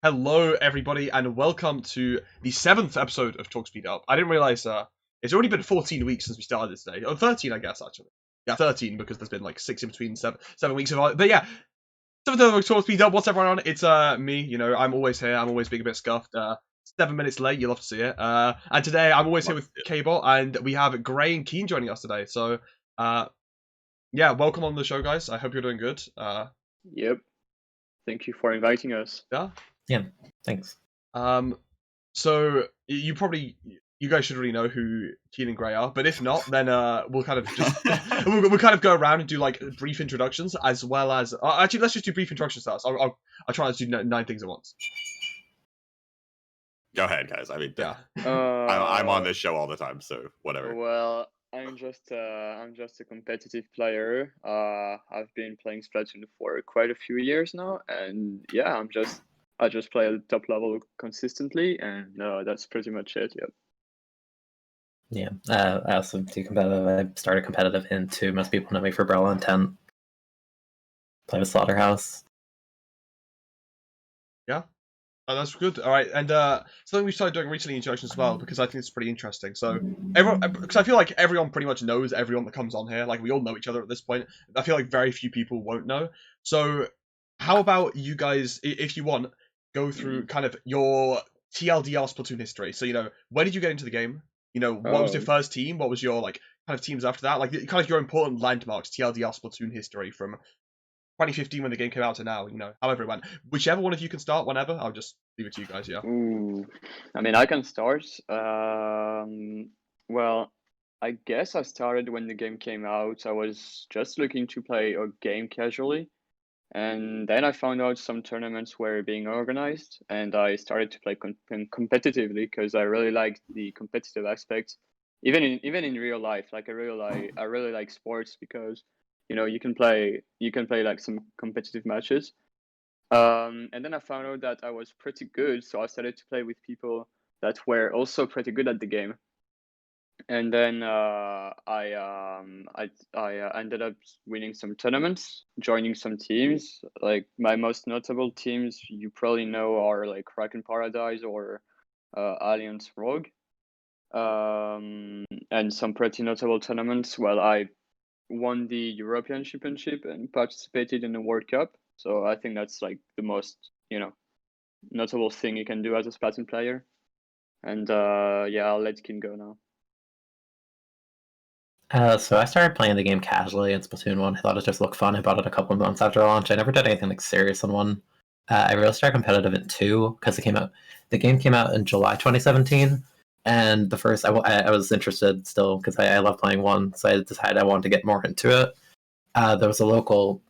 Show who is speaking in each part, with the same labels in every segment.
Speaker 1: Hello, everybody, and welcome to the 7th episode of Talk Speed Up. I didn't realize it's already been 14 weeks since we started this today. Oh, 13, I guess, actually. Yeah, 13, because there's been like 6 in between, seven weeks of it. But yeah, 7th episode of Talk Speed Up. What's everyone on? It's me, I'm always here. I'm always being a bit scuffed. 7 minutes late, you'll have to see it. And today, I'm always here with Kbot, and we have Gray and Keen joining us today. So, yeah, welcome on the show, guys. I hope you're doing good.
Speaker 2: Yep. Thank you for inviting us.
Speaker 3: Yeah, thanks.
Speaker 1: So you guys should already know who Keen and Gray are, but if not, then we'll kind of just we'll kind of go around and do like brief introductions as well as actually let's just do brief introductions first. I'll try to do 9 things at once.
Speaker 4: Go ahead, guys. I mean,
Speaker 1: Yeah,
Speaker 4: I'm on this show all the time, so whatever.
Speaker 2: Well, I'm just a competitive player. I've been playing Splatoon for quite a few years now, and yeah, I just play at the top level consistently, and that's pretty much it. Yep.
Speaker 3: Yeah, I also do competitive. I started competitive in 2. Most people know me for Brawl Intent. Play with Slaughterhouse.
Speaker 1: Yeah. Oh, that's good. All right, and something we started doing recently in introductions as well, because I think it's pretty interesting. So everyone, because I feel like everyone pretty much knows everyone that comes on here. Like we all know each other at this point. I feel like very few people won't know. So how about you guys, if you want, go through kind of your TLDR Splatoon history. So when did you get into the game? What was your first team? What was your like kind of teams after that? Like kind of your important landmarks, TLDR Splatoon history from 2015 when the game came out to now, however it went. Whichever one of you can start, whenever. I'll just leave it to you guys, yeah.
Speaker 2: Ooh, I mean, I can start. Well, I guess I started when the game came out. I was just looking to play a game casually, and then I found out some tournaments were being organized, and I started to play competitively because I really liked the competitive aspect, even in real life. Like I really like sports because you can play like some competitive matches. And then I found out that I was pretty good, so I started to play with people that were also pretty good at the game. And then I ended up winning some tournaments, joining some teams. Like my most notable teams, you probably know, are like Kraken Paradise or Alliance Rogue. And some pretty notable tournaments. Well, I won the European Championship and participated in the World Cup. So I think that's like the most notable thing you can do as a Splatoon player. And yeah, I'll let Kim go now.
Speaker 3: So I started playing the game casually in Splatoon 1. I thought it just looked fun. I bought it a couple of months after launch. I never did anything like serious on 1. I really started competitive in 2 because the game came out in July 2017. And the first, I was interested still because I love playing 1, so I decided I wanted to get more into it. There was a local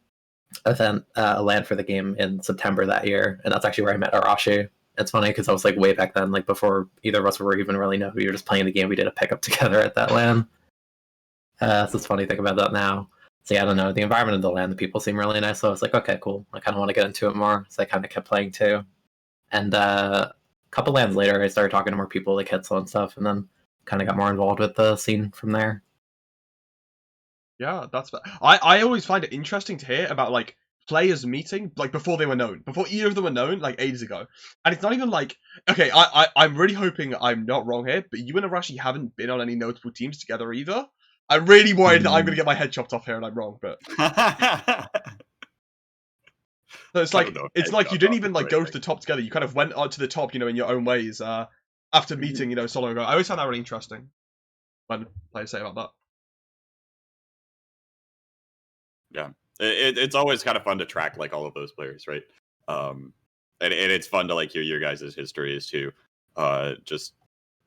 Speaker 3: event, LAN for the game in September that year, and that's actually where I met Arashi. It's funny because I was like way back then, like before either of us were even really know. We were just playing the game. We did a pickup together at that LAN. So it's funny to think about that now. So yeah, I don't know. The environment of the LAN, the people seem really nice. So I was like, okay, cool. I kind of want to get into it more. So I kind of kept playing too. And a couple LANs later, I started talking to more people like Hitzel and stuff, and then kind of got more involved with the scene from there.
Speaker 1: Yeah, that's fair. I always find it interesting to hear about like players meeting like before they were known, before either of them were known, like ages ago. And it's not even like, okay, I'm really hoping I'm not wrong here, but you and Arashi haven't been on any notable teams together either. I'm really worried that I'm going to get my head chopped off here and I'm wrong, but so it's like you didn't even like go to the top together. You kind of went on to the top, in your own ways. After meeting, so long ago. I always found that really interesting when players say about that.
Speaker 4: Yeah, it's always kind of fun to track like all of those players, right? And it's fun to like hear your guys' histories too, just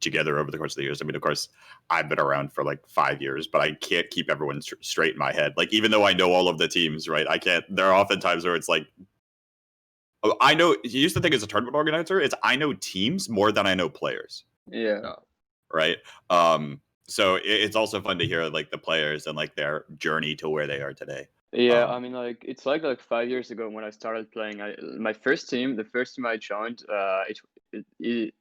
Speaker 4: together over the course of the years. I mean, of course, I've been around for like 5 years, but I can't keep everyone straight in my head. Like, even though I know all of the teams, right? I can't. There are often times where it's like, oh, I know. You used to think as a tournament organizer, it's I know teams more than I know players.
Speaker 2: Yeah.
Speaker 4: Right. So it's also fun to hear like the players and like their journey to where they are today.
Speaker 2: Yeah, I mean, like it's like 5 years ago when I started playing. The first team I joined,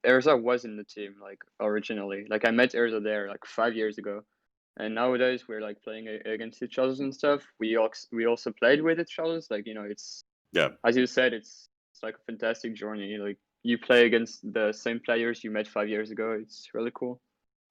Speaker 2: Erza was in the team like originally. Like I met Erza there like 5 years ago, and nowadays we're like playing against each other and stuff. We also played with each other. Like it's
Speaker 4: Yeah,
Speaker 2: as you said, it's it's like a fantastic journey. Like you play against the same players you met 5 years ago. It's really cool.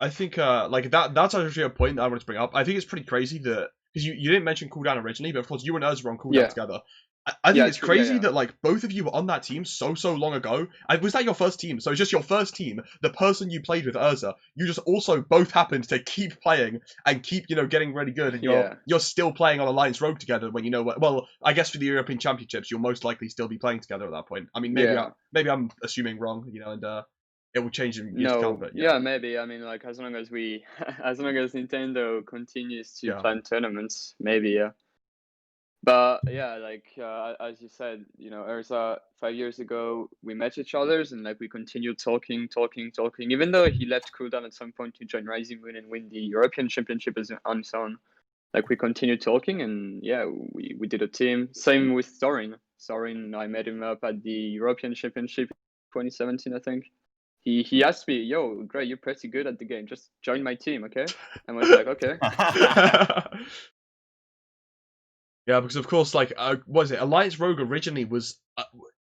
Speaker 1: I think like that's actually a point that I wanted to bring up. I think it's pretty crazy that because you didn't mention cooldown originally, but of course you and us were on cooldown
Speaker 2: Yeah.
Speaker 1: together. I think
Speaker 2: Yeah,
Speaker 1: it's
Speaker 2: true. Yeah,
Speaker 1: crazy
Speaker 2: yeah.
Speaker 1: that like both of you were on that team so long ago. Was that your first team? So it's just your first team. The person you played with, Urza, you just also both happened to keep playing and keep getting really good, and
Speaker 2: Yeah.
Speaker 1: you're still playing on Alliance Rogue together. When well, I guess for the European Championships, you'll most likely still be playing together at that point. I mean,
Speaker 2: Yeah.
Speaker 1: maybe I'm assuming wrong, and it will change in years to come.
Speaker 2: No,
Speaker 1: But yeah,
Speaker 2: yeah, maybe. I mean, like as long as we, as long as Nintendo continues to
Speaker 1: Yeah.
Speaker 2: plan tournaments, maybe, yeah. But yeah, like as you said, Urza 5 years ago we met each others and like we continued talking. Even though he left cooldown at some point to join Rising Moon and win the European Championship as on his own, like we continued talking and yeah, we did a team. Same with Sorin. Sorin, I met him up at the European Championship 2017, I think. He asked me, "Yo, Gray, you're pretty good at the game. Just join my team, okay?" And I was like, "Okay."
Speaker 1: Yeah, because of course, like, was it Alliance Rogue originally was?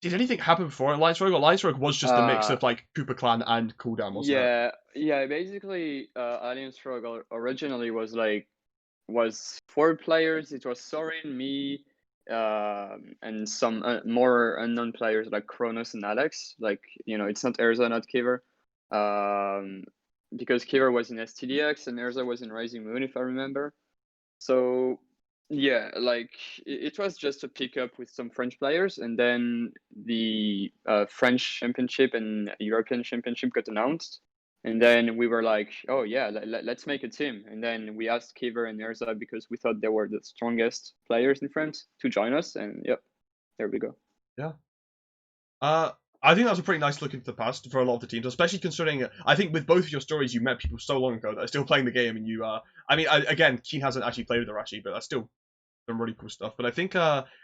Speaker 1: Did anything happen before Alliance Rogue? Alliance Rogue was just a mix of like Cooper Clan and Cooldown, wasn't it?
Speaker 2: Yeah. Basically, Alliance Rogue originally was 4 players. It was Sorin, me, and some more unknown players like Kronos and Alex. Like it's not Erza, not Kiver, because Kiver was in STDX and Erza was in Rising Moon, if I remember. So yeah, like it was just a pickup with some French players, and then the French Championship and European Championship got announced, and then we were like, oh yeah, let's make a team. And then we asked Kiver and Erza because we thought they were the strongest players in France to join us, and yep, there we go.
Speaker 1: Yeah. I think that's a pretty nice look into the past for a lot of the teams, especially considering I think with both of your stories, you met people so long ago that are still playing the game, and you. I mean, again, Keen hasn't actually played with Arashi, but that's still some really cool stuff. But I think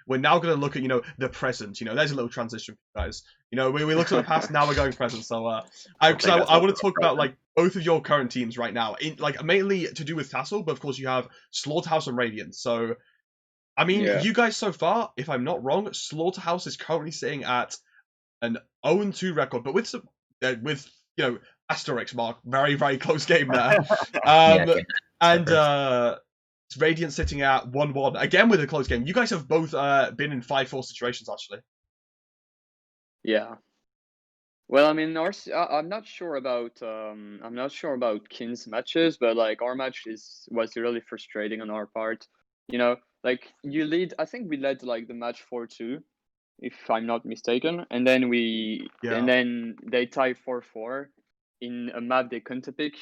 Speaker 1: we're now going to look at the present. There's a little transition for you guys. We looked at the past, now we're going present. So I want to talk about like both of your current teams right now, in like mainly to do with Tassel, but of course you have Slaughterhouse and Radiant. So I mean, you guys so far, if I'm not wrong, Slaughterhouse is currently sitting at an 0-2 record, but with some with asterisk mark, very close game there. And Radiant sitting at 1-1 again with a close game. You guys have both been in 5-4 situations actually.
Speaker 2: Yeah. Well, I mean, I'm not sure about Kin's matches, but like our match was really frustrating on our part. Like you lead. I think we led like the match 4-2, if I'm not mistaken, and then they tie 4-4 in a map they couldn't pick,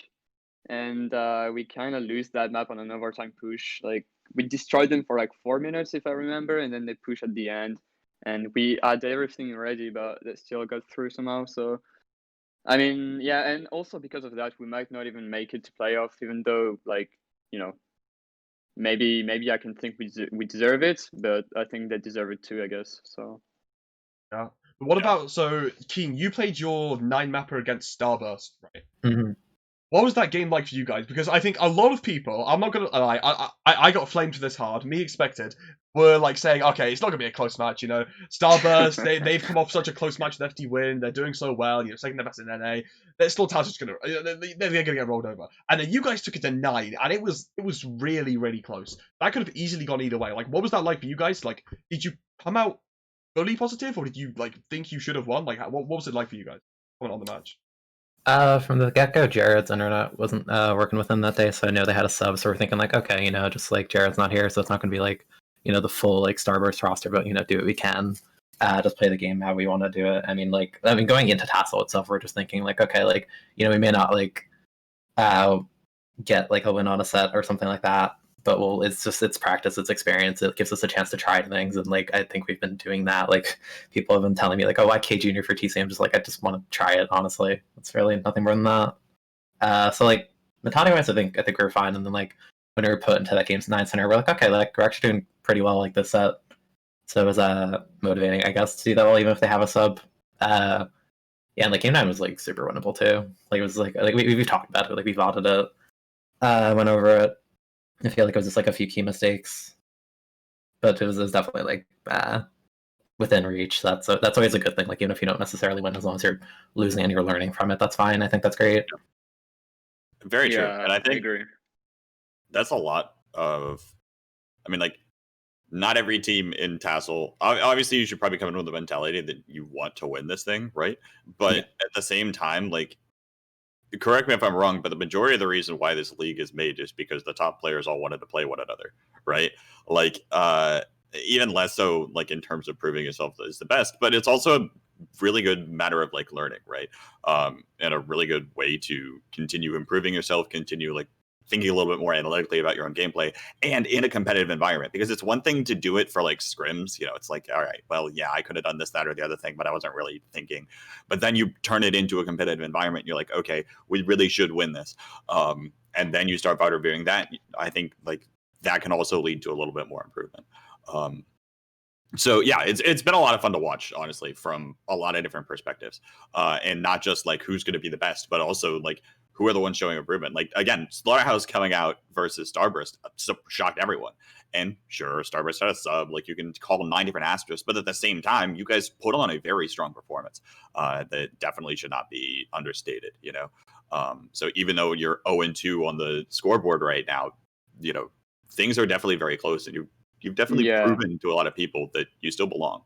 Speaker 2: and we kind of lose that map on an overtime push. Like we destroyed them for like 4 minutes, if I remember, and then they push at the end, and we had everything ready, but they still got through somehow. So I mean, yeah, and also because of that, we might not even make it to playoff, even though like maybe I can think we deserve it, but I think they deserve it too, I guess. So.
Speaker 1: Yeah. But what about Keen? You played your 9-mapper against Starburst, right?
Speaker 3: Mm-hmm.
Speaker 1: What was that game like for you guys? Because I think a lot of people, I'm not gonna lie, I got flamed for this hard, me expected, were like saying, okay, it's not gonna be a close match, Starburst, they've come off such a close match with FD Win, they're doing so well, second the best in NA, they're still just gonna, they're gonna get rolled over. And then you guys took it to 9, and it was really close. That could have easily gone either way. Like, what was that like for you guys? Like, did you come out fully positive, or did you like think you should have won? Like, what was it like for you guys? Comment on the match.
Speaker 3: From the get-go, Jared's internet wasn't working with him that day, so I know they had a sub, so we're thinking like, okay, just like Jared's not here, so it's not going to be like, the full like Starburst roster, but do what we can, just play the game how we want to do it. I mean, going into Tassel itself, we're just thinking like, okay, like, we may not like get like a win on a set or something like that, but it's practice, it's experience, it gives us a chance to try things, and like I think we've been doing that. Like people have been telling me like, oh, why K Junior for TC? I'm just like, I just want to try it, honestly. It's really nothing more than that. So like mentality wise, I think we were fine, and then like when we were put into that game's 9 center, we're like, okay, like we're actually doing pretty well like this set. So it was motivating, I guess, to do that well, even if they have a sub. Yeah, and like game 9 was like super winnable too. Like it was like we've talked about it, like we voted it, went over it. I feel like it was just like a few key mistakes, but it was definitely like within reach. That's always a good thing. Like even if you don't necessarily win, as long as you're losing and you're learning from it, that's fine. I think that's great.
Speaker 4: Very true.
Speaker 2: Yeah,
Speaker 4: And I
Speaker 2: I
Speaker 4: think
Speaker 2: agree.
Speaker 4: that's a lot of, I mean, like, not every team in Tassel, obviously, you should probably come in with the mentality that you want to win this thing, right? But
Speaker 3: Yeah.
Speaker 4: at the same time, like, correct me if I'm wrong, but the majority of the reason why this league is made is because the top players all wanted to play one another, right? Like, even less so, like, in terms of proving yourself as the best, but it's also a really good matter of like learning, right? And a really good way to continue improving yourself, continue like thinking a little bit more analytically about your own gameplay and in a competitive environment, because it's one thing to do it for like scrims, it's like, all right, well, yeah, I could have done this, that, or the other thing, but I wasn't really thinking. But then you turn it into a competitive environment and you're like, okay, we really should win this. And then you start out reviewing that. I think like that can also lead to a little bit more improvement. So yeah, it's been a lot of fun to watch, honestly, from a lot of different perspectives, and not just like who's going to be the best, but also like who are the ones showing improvement. Like again, Slaughterhouse coming out versus Starburst shocked everyone. And sure, Starburst had a sub, like you can call them 9 different asterisks, but at the same time, you guys put on a very strong performance that definitely should not be understated. So even though you're 0-2 on the scoreboard right now, things are definitely very close, and you've definitely
Speaker 2: Yeah,
Speaker 4: proven to a lot of people that you still belong.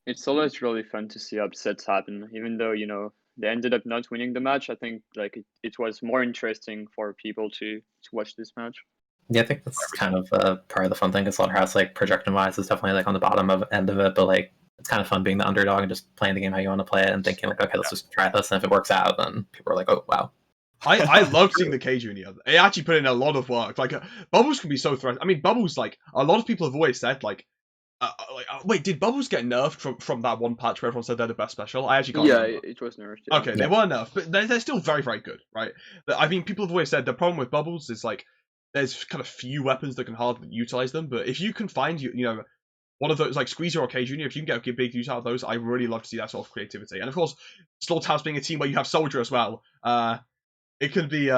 Speaker 2: it's always really fun to see upsets happen, even though they ended up not winning the match. I think like it was more interesting for people to watch this match.
Speaker 3: Yeah, I think that's kind of part of the fun thing. Is Slaughterhouse, like projection wise, is definitely like on the bottom end of it, but like it's kind of fun being the underdog and just playing the game how you want to play it and thinking like, okay, let's just try this, and if it works out, then people are like, oh wow.
Speaker 1: I love seeing the K Junior. It actually put in a lot of work. Like Bubbles can be so threatening. I mean, Bubbles, like a lot of people have always said, wait, did Bubbles get nerfed from that one patch where everyone said they're the best special? I actually can't
Speaker 2: Yeah,
Speaker 1: remember.
Speaker 2: it was nerfed. Yeah.
Speaker 1: Okay, they were nerfed, but they're still very, very good, right? I mean, people have always said the problem with Bubbles is like there's kind of few weapons that can hardly utilize them. But if you can find one of those like Squeezer or K Junior, if you can get a big use out of those, I really love to see that sort of creativity. And of course, Slaughterhouse being a team where you have Soldier as well, it can be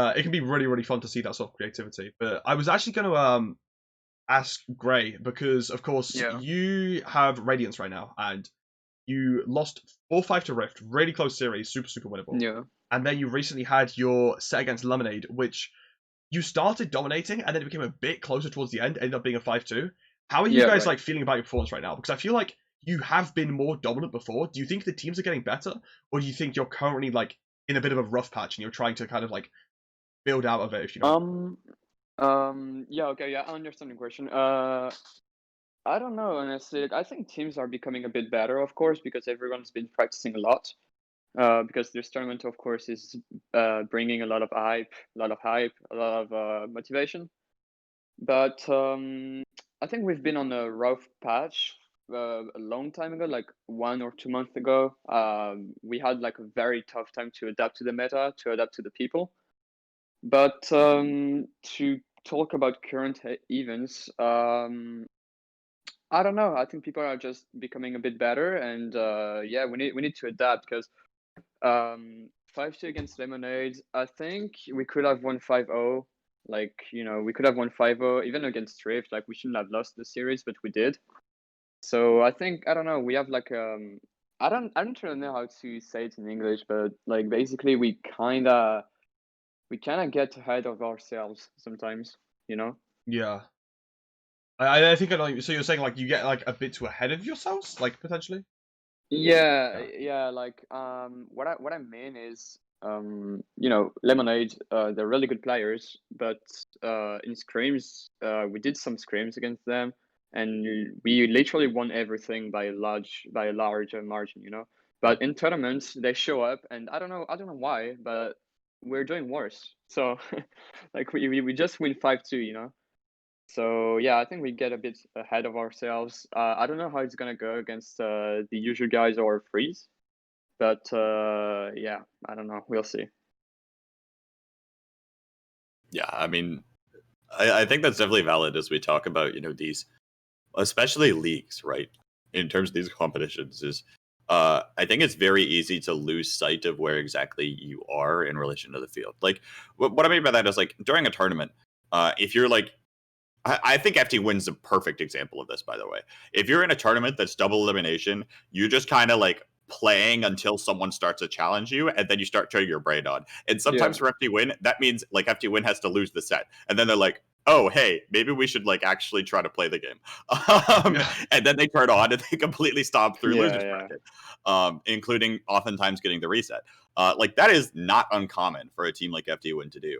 Speaker 1: really, really fun to see that sort of creativity. But I was actually going to ask Gray because of course you have Radiance right now and you lost 4-5 to Rift, really close series, super winnable.
Speaker 2: Yeah.
Speaker 1: And then you recently had your set against Lemonade, which you started dominating and then it became a bit closer towards the end, ended up being a 5-2. How are you guys like feeling about your performance right now? Because I feel like you have been more dominant before. Do you think the teams are getting better, or do you think you're currently like in a bit of a rough patch and you're trying to kind of like build out of it? If you know.
Speaker 2: Yeah. Okay. Yeah, I understand the question. I don't know, honestly. I think teams are becoming a bit better, of course, because everyone's been practicing a lot. Because this tournament, of course, is bringing a lot of hype, a lot of motivation. But I think we've been on a rough patch a long time ago, like 1 or 2 months ago. We had like a very tough time to adapt to the meta, to adapt to the people. But to talk about current events, I don't know. I think people are just becoming a bit better, and yeah, we need to adapt because 5-2 against Lemonade. I think we could have won 5-0. Like we could have won 5-0 even against Rift. Like we shouldn't have lost the series, but we did. So I think I don't know. We have like I don't really know how to say it in English, but like basically we kind of get ahead of ourselves sometimes.
Speaker 1: Yeah. I think I know. So you're saying like you get like a bit too ahead of yourselves, like potentially.
Speaker 2: Yeah. Like what I mean is Lemonade, they're really good players, but in scrims, we did some scrims against them, and we literally won everything by a large margin. But in tournaments, they show up, and I don't know why, but we're doing worse. So like we just win 5-2. So yeah, I think we get a bit ahead of ourselves. I don't know how it's gonna go against the usual guys or Freeze, but yeah, I don't know. We'll see.
Speaker 4: Yeah, I mean, I think that's definitely valid as we talk about these, especially leagues, right? In terms of these competitions, is I think it's very easy to lose sight of where exactly you are in relation to the field. Like what I mean by that is like during a tournament, if you're like I think FT Win's a perfect example of this, by the way. If you're in a tournament that's double elimination, you just kind of like playing until someone starts to challenge you, and then you start turning your brain on. And sometimes for FT Win, that means like FT Win has to lose the set. And then they're like, oh, hey, maybe we should like actually try to play the game. And then they turn on and they completely stomp through losers bracket, including oftentimes getting the reset. Like that is not uncommon for a team like FT Win to do.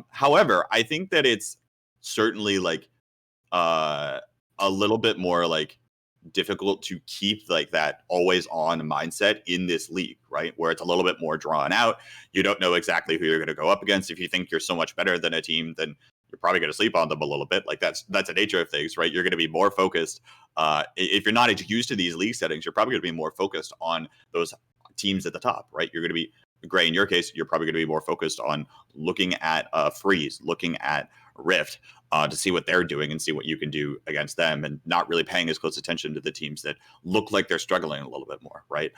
Speaker 4: However, I think that it's certainly like a little bit more like difficult to keep like that always on mindset in this league, right? Where it's a little bit more drawn out. You don't know exactly who you're going to go up against. If you think you're so much better than a team, then you're probably going to sleep on them a little bit. Like that's the nature of things, right? You're going to be more focused. If you're not used to these league settings, you're probably going to be more focused on those teams at the top, right? You're going to be Gray. In your case, you're probably going to be more focused on looking at Freeze, looking at Rift, to see what they're doing and see what you can do against them, and not really paying as close attention to the teams that look like they're struggling a little bit more, right?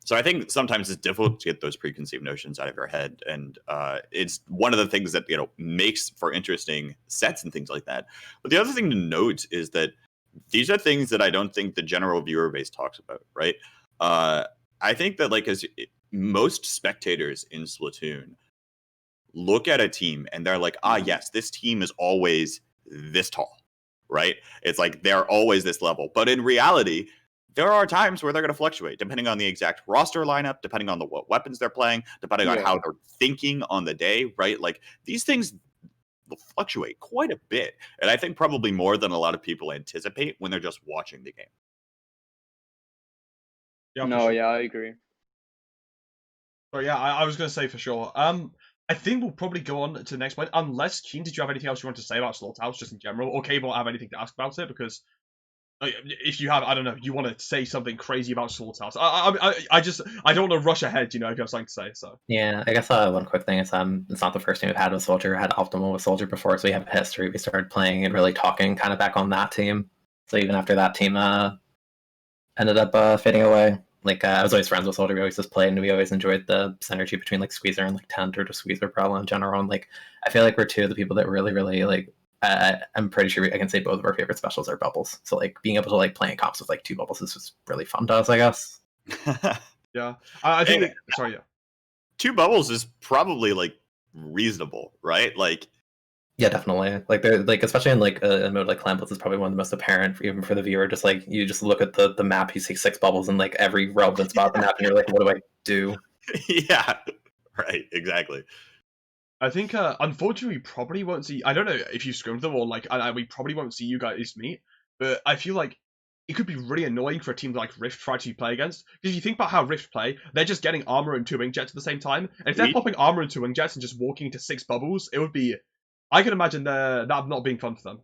Speaker 4: So I think sometimes it's difficult to get those preconceived notions out of your head, and it's one of the things that makes for interesting sets and things like that. But the other thing to note is that these are things that I don't think the general viewer base talks about, right? I think that like as most spectators in Splatoon look at a team and they're like, yes, this team is always this tall, right? It's like they're always this level. But in reality, there are times where they're going to fluctuate depending on the exact roster lineup, depending on what weapons they're playing, depending on how they're thinking on the day, right? Like these things will fluctuate quite a bit. And I think probably more than a lot of people anticipate when they're just watching the game.
Speaker 1: Yeah,
Speaker 2: No,
Speaker 1: sure.
Speaker 2: yeah, I agree.
Speaker 1: But yeah, I was going to say for sure. I think we'll probably go on to the next point. Unless, Keen, did you have anything else you want to say about Slaughterhouse, just in general? Or Kbot have anything to ask about it? Because if you have, I don't know, you want to say something crazy about Slaughterhouse. I don't want to rush ahead, if you have something to say. So
Speaker 3: yeah, I guess one quick thing is it's not the first team we've had with Soldier. We had Optimal with Soldier before, so we have a history. We started playing and really talking kind of back on that team. So even after that team ended up fading away. Like I was always friends with Soldier. We always just played, and we always enjoyed the synergy between like Squeezer and like Tent, or just Squeezer probably in general. And like I feel like we're two of the people that really, really like. I'm pretty sure I can say both of our favorite specials are bubbles. So like being able to like play in comps with like two bubbles is just really fun to us, I guess.
Speaker 1: Yeah, I think. Sorry, yeah.
Speaker 4: Two bubbles is probably like reasonable, right? Like.
Speaker 3: Yeah, definitely. Like they're like, especially in like a mode like Clan Blitz is probably one of the most apparent, even for the viewer. Just like you just look at the map, you see 6 bubbles in like every relevant spot on the map, and you're like, what do I do?
Speaker 4: Yeah, right, exactly.
Speaker 1: I think unfortunately we probably won't see. I don't know if you scrimmed them or like we probably won't see you guys meet. But I feel like it could be really annoying for a team like Rift try to play against. Because if you think about how Rift play, they're just getting armor and 2 wing jets at the same time. And if they're popping armor and 2 wing jets and just walking into 6 bubbles, it would be. I can imagine that not being fun for them.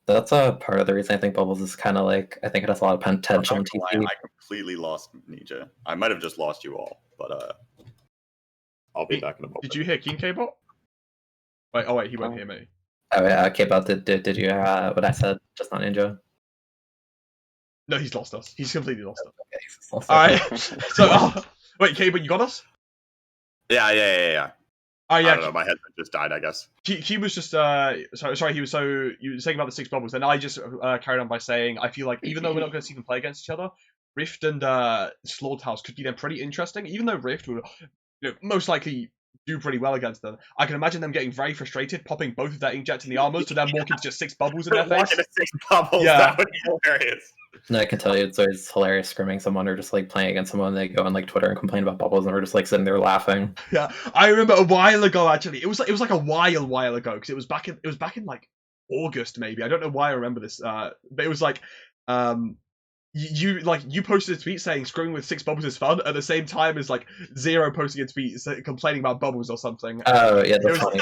Speaker 3: That's a part of the reason I think bubbles is kind of like, I think it has a lot of potential in TC.
Speaker 4: I completely lost Ninja. I might have just lost you all, but I'll be back in a moment.
Speaker 1: Did you hear King Kbot? Wait, he won't hear me.
Speaker 3: Oh yeah, Kbot, did you hear what I said? Just not Ninja.
Speaker 1: No, he's lost us. He's completely lost us.
Speaker 3: Okay, he's lost
Speaker 1: Alright. So wait, Kbot, you got us?
Speaker 4: Yeah.
Speaker 1: Oh yeah.
Speaker 4: I don't know, my headset just died, I guess.
Speaker 1: He was just sorry. He was you were saying about the 6 bubbles, and I just carried on by saying I feel like even though we're not going to see them play against each other, Rift and Slaughterhouse could be then pretty interesting. Even though Rift would most likely do pretty well against them, I can imagine them getting very frustrated, popping both of their inkjets in the armors to then walk into just 6 bubbles in their face.
Speaker 4: Walk into 6 bubbles,
Speaker 1: Yeah.
Speaker 4: that would be hilarious.
Speaker 3: No, I can tell you it's always hilarious scrimming someone or just like playing against someone. They go on like Twitter and complain about bubbles, and we're just like sitting there laughing.
Speaker 1: Yeah, I remember a while ago actually. It was like a while ago because it was back in like August maybe. I don't know why I remember this. But it was like you posted a tweet saying screwing with 6 bubbles is fun at the same time as like Zero posting a tweet complaining about bubbles or something.
Speaker 3: Oh yeah, that's funny.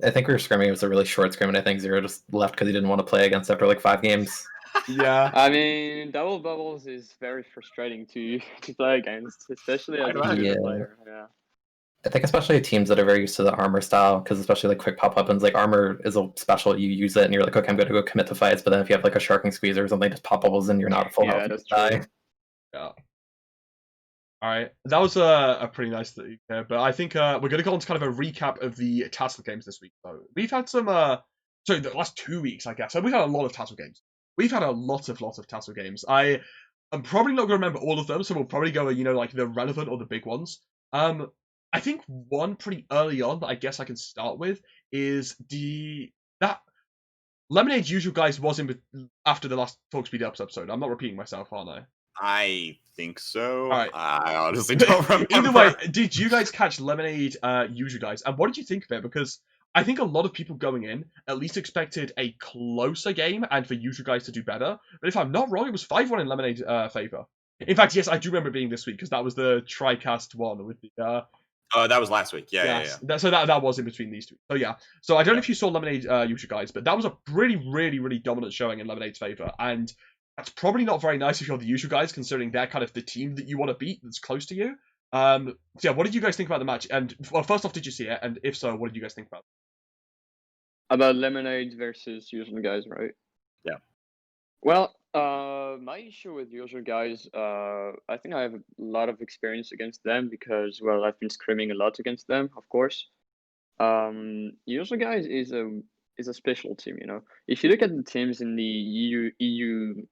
Speaker 3: I think we were scrimming. It was a really short scrim, and I think Zero just left because he didn't want to play against after like 5 games.
Speaker 1: Yeah,
Speaker 2: I mean, double bubbles is very frustrating to play against, especially as a player. Yeah.
Speaker 3: I think especially teams that are very used to the armor style, because especially like quick pop weapons, like armor is a special. You use it and you're like, okay, I'm going to go commit to fights. But then if you have like a sharking squeezer or something, just pop bubbles and you're not full health.
Speaker 2: That's
Speaker 3: die.
Speaker 2: true.
Speaker 1: Yeah. All right, that was a pretty nice thing. But I think we're going to go on to kind of a recap of the Tassel games this week. So we've had some sorry, the last 2 weeks, I guess. So we've had a lot of Tassel games. We've had a lot of Tassel games. I'm probably not going to remember all of them, so we'll probably go, like the relevant or the big ones. I think one pretty early on that I guess I can start with is that Lemonade's usual guys was after the last Talk Speed Ups episode. I'm not repeating myself, aren't I?
Speaker 4: I think so.
Speaker 1: All right.
Speaker 4: I honestly don't remember.
Speaker 1: Either way, did you guys catch Lemonade usual guys? And what did you think of it? Because I think a lot of people going in at least expected a closer game and for usual guys to do better. But if I'm not wrong, it was 5-1 in Lemonade favor. In fact, yes, I do remember it being this week because that was the TriCast one with the.
Speaker 4: That was last week. Yeah.
Speaker 1: So that was in between these two. So yeah. So I don't know if you saw Lemonade usual guys, but that was a really, really, really dominant showing in Lemonade's favor, and that's probably not very nice if you're the usual guys, considering they're kind of the team that you want to beat that's close to you. So yeah, what did you guys think about the match? And well, first off, did you see it? And if so, what did you guys think about it?
Speaker 2: About Lemonade versus usual guys, right?
Speaker 4: Yeah.
Speaker 2: Well, my issue with usual guys, I think I have a lot of experience against them because, well, I've been scrimming a lot against them, of course. Usual guys is a special team, you know. If you look at the teams in the EU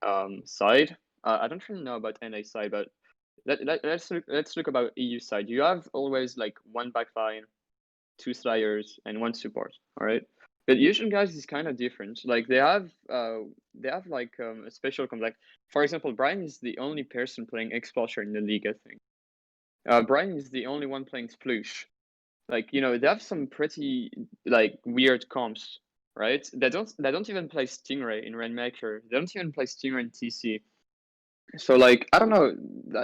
Speaker 2: side, I don't really know about NA side, but let's look about EU side. You have always like one backline, two slayers, and one support. All right. But usual guys is kind of different. Like they have like a special like for example, Brian is the only person playing Explorer in the league, I think. Brian is the only one playing Sploosh. Like, you know, they have some pretty like weird comps, right? They don't even play Stingray in Rainmaker. They don't even play Stingray in TC. So like I don't know,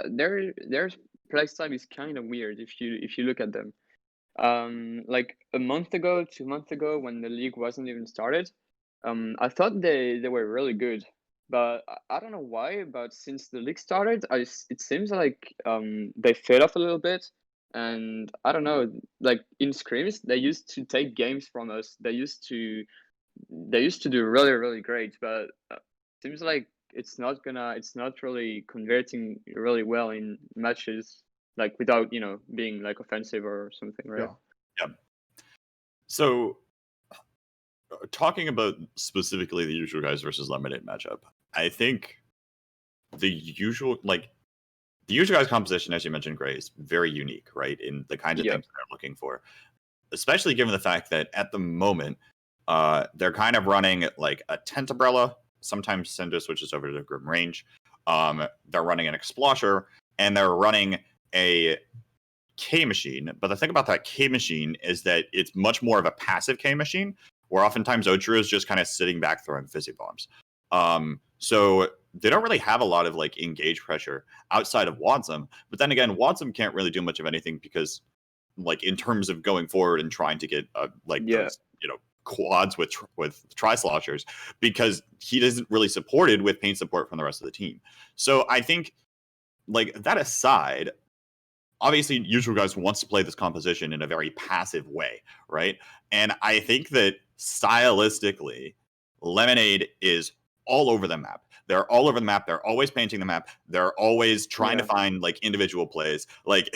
Speaker 2: their playstyle is kind of weird if you look at them. Like a month ago, 2 months ago, when the league wasn't even started, I thought they were really good, but I don't know why. But since the league started, it seems like they fell off a little bit, and I don't know. Like in scrims, they used to take games from us. They used to do really great, but seems like it's not really converting really well in matches, like without being like offensive or something, right?
Speaker 4: Yeah. So, talking about specifically the usual guys versus Lemonade matchup, I think the usual guys composition, as you mentioned, Gray, is very unique, right? In the kinds of things they're looking for, especially given the fact that at the moment, they're kind of running like a tent umbrella. Sometimes Sendo switches over to Grim Range. They're running an Explosher, and they're running a K machine. But the thing about that K machine is that it's much more of a passive K machine, where oftentimes Ochiro is just kind of sitting back throwing fizzy bombs. So they don't really have a lot of like engage pressure outside of Wadsum. But then again, Wadsum can't really do much of anything because, like, in terms of going forward and trying to get those, quads with tri-sloshers, because he isn't really supported with paint support from the rest of the team. So I think, like, that aside, obviously usual guys wants to play this composition in a very passive way, right? And I think that stylistically, Lemonade is all over the map. They're all over the map. They're always painting the map. They're always trying to find like individual plays. Like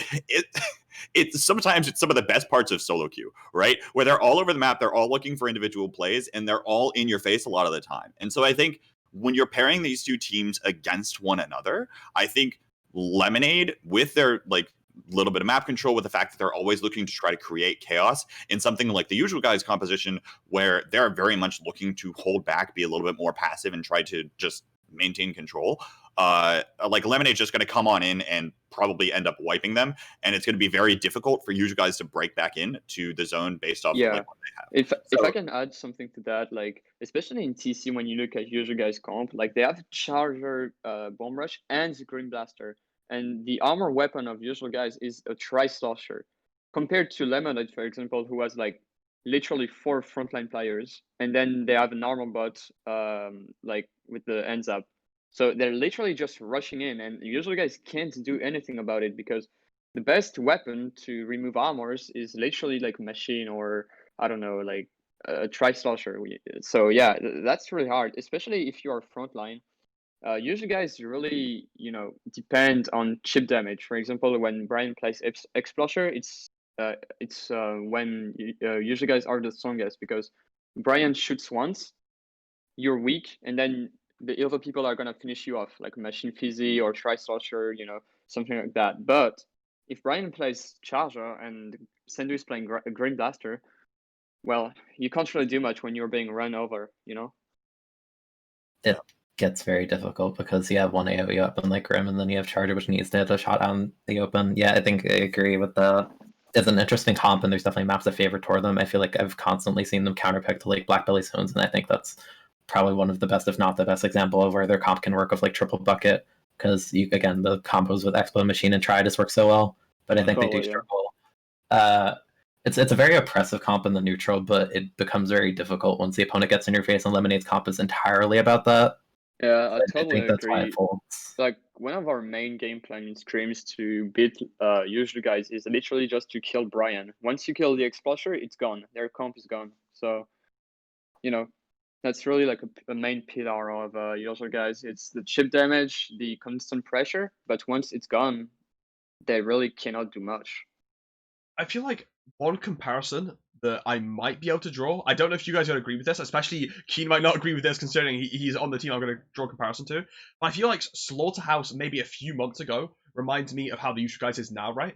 Speaker 4: it's sometimes it's some of the best parts of solo queue, right? Where they're all over the map. They're all looking for individual plays, and they're all in your face a lot of the time. And so I think when you're pairing these two teams against one another, I think Lemonade, with their like little bit of map control, with the fact that they're always looking to try to create chaos in something like the usual guys composition, where they're very much looking to hold back, be a little bit more passive, and try to just maintain control. Like Lemonade's just going to come on in and probably end up wiping them, and it's going to be very difficult for usual guys to break back in to the zone based off of like what they have.
Speaker 2: If I can add something to that, like especially in TC, when you look at usual guys comp, like they have Charger, Bomb Rush, and Green Blaster. And the armor weapon of usual guys is a tri-slosher, compared to Lemonade, for example, who has like literally 4 frontline players, and then they have an armor bot, like with the ends up. So they're literally just rushing in, and usual guys can't do anything about it because the best weapon to remove armors is literally like a machine, or I don't know, like a tri-slosher. So yeah, that's really hard, especially if you're frontline. Usually guys really, depend on chip damage. For example, when Brian plays Explorer, it's when usually guys are the strongest, because Brian shoots once, you're weak, and then the other people are gonna finish you off, like Machine Fizzy or Tri-Slasher, something like that. But if Brian plays Charger and Sendu is playing Green Blaster, well, you can't really do much when you're being run over,
Speaker 3: It gets very difficult because you have one AoE up and like Grim, and then you have Charger, which needs to hit a shot on the open. Yeah, I think I agree with the. It's an interesting comp, and there's definitely maps that favor toward them. I feel like I've constantly seen them counterpick to like Black Belly Zones, and I think that's probably one of the best, if not the best, example of where their comp can work with like triple bucket, because you again the combos with Explode Machine and Try just work so well. But I think they do struggle. It's a very oppressive comp in the neutral, but it becomes very difficult once the opponent gets in your face, and Lemonade's comp is entirely about that.
Speaker 2: Yeah, I totally
Speaker 3: think that's why
Speaker 2: agree.
Speaker 3: it folds.
Speaker 2: Like one of our main game plan streams to beat usual guys is literally just to kill Brian. Once you kill the Explorer, it's gone. Their comp is gone. So, that's really like a main pillar of usual guys. It's the chip damage, the constant pressure, but once it's gone, they really cannot do much.
Speaker 1: I feel like one comparison that I might be able to draw. I don't know if you guys would agree with this, especially Keen might not agree with this considering he's on the team I'm going to draw a comparison to. But I feel like Slaughterhouse maybe a few months ago reminds me of how the usual guys is now, right?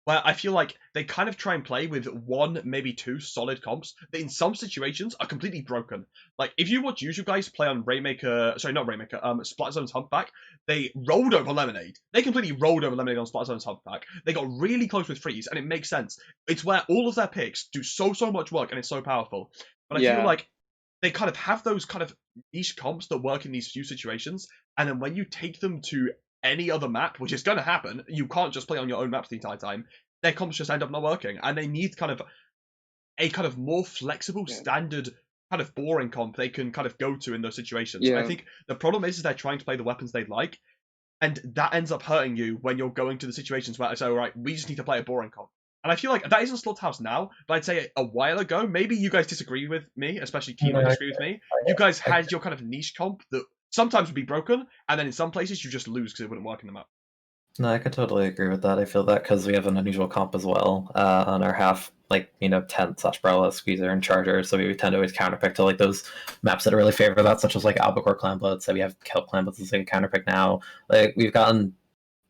Speaker 1: Where I feel like they kind of try and play with one, maybe two solid comps that in some situations are completely broken. Like, if you watch usual guys play on Splatzone's Humpback, they rolled over Lemonade. They completely rolled over Lemonade on Splatzone's Humpback. They got really close with Freeze, and it makes sense. It's where all of their picks do so much work, and it's so powerful. But I feel like they kind of have those kind of niche comps that work in these few situations, and then when you take them to any other map, which is going to happen, you can't just play on your own maps the entire time, their comps just end up not working, and they need kind of a kind of more flexible, standard, kind of boring comp they can kind of go to in those situations. I think the problem is they're trying to play the weapons they like, and that ends up hurting you when you're going to the situations where it's, all right, we just need to play a boring comp. And I feel like that isn't Slaughterhouse now, but I'd say a while ago, maybe you guys disagree with me, especially Keen might disagree with me. You guys had your kind of niche comp that sometimes would be broken, and then in some places you just lose because it wouldn't work in the map.
Speaker 3: No, I could totally agree with that. I feel that because we have an unusual comp as well on our half, like, 10/Brella, Squeezer, and Charger, so we tend to always counterpick to like those maps that really favor that, such as like Albacore Clan Blitz, so we have Kelp Clan Blitz as like a counterpick now. Like, we've gotten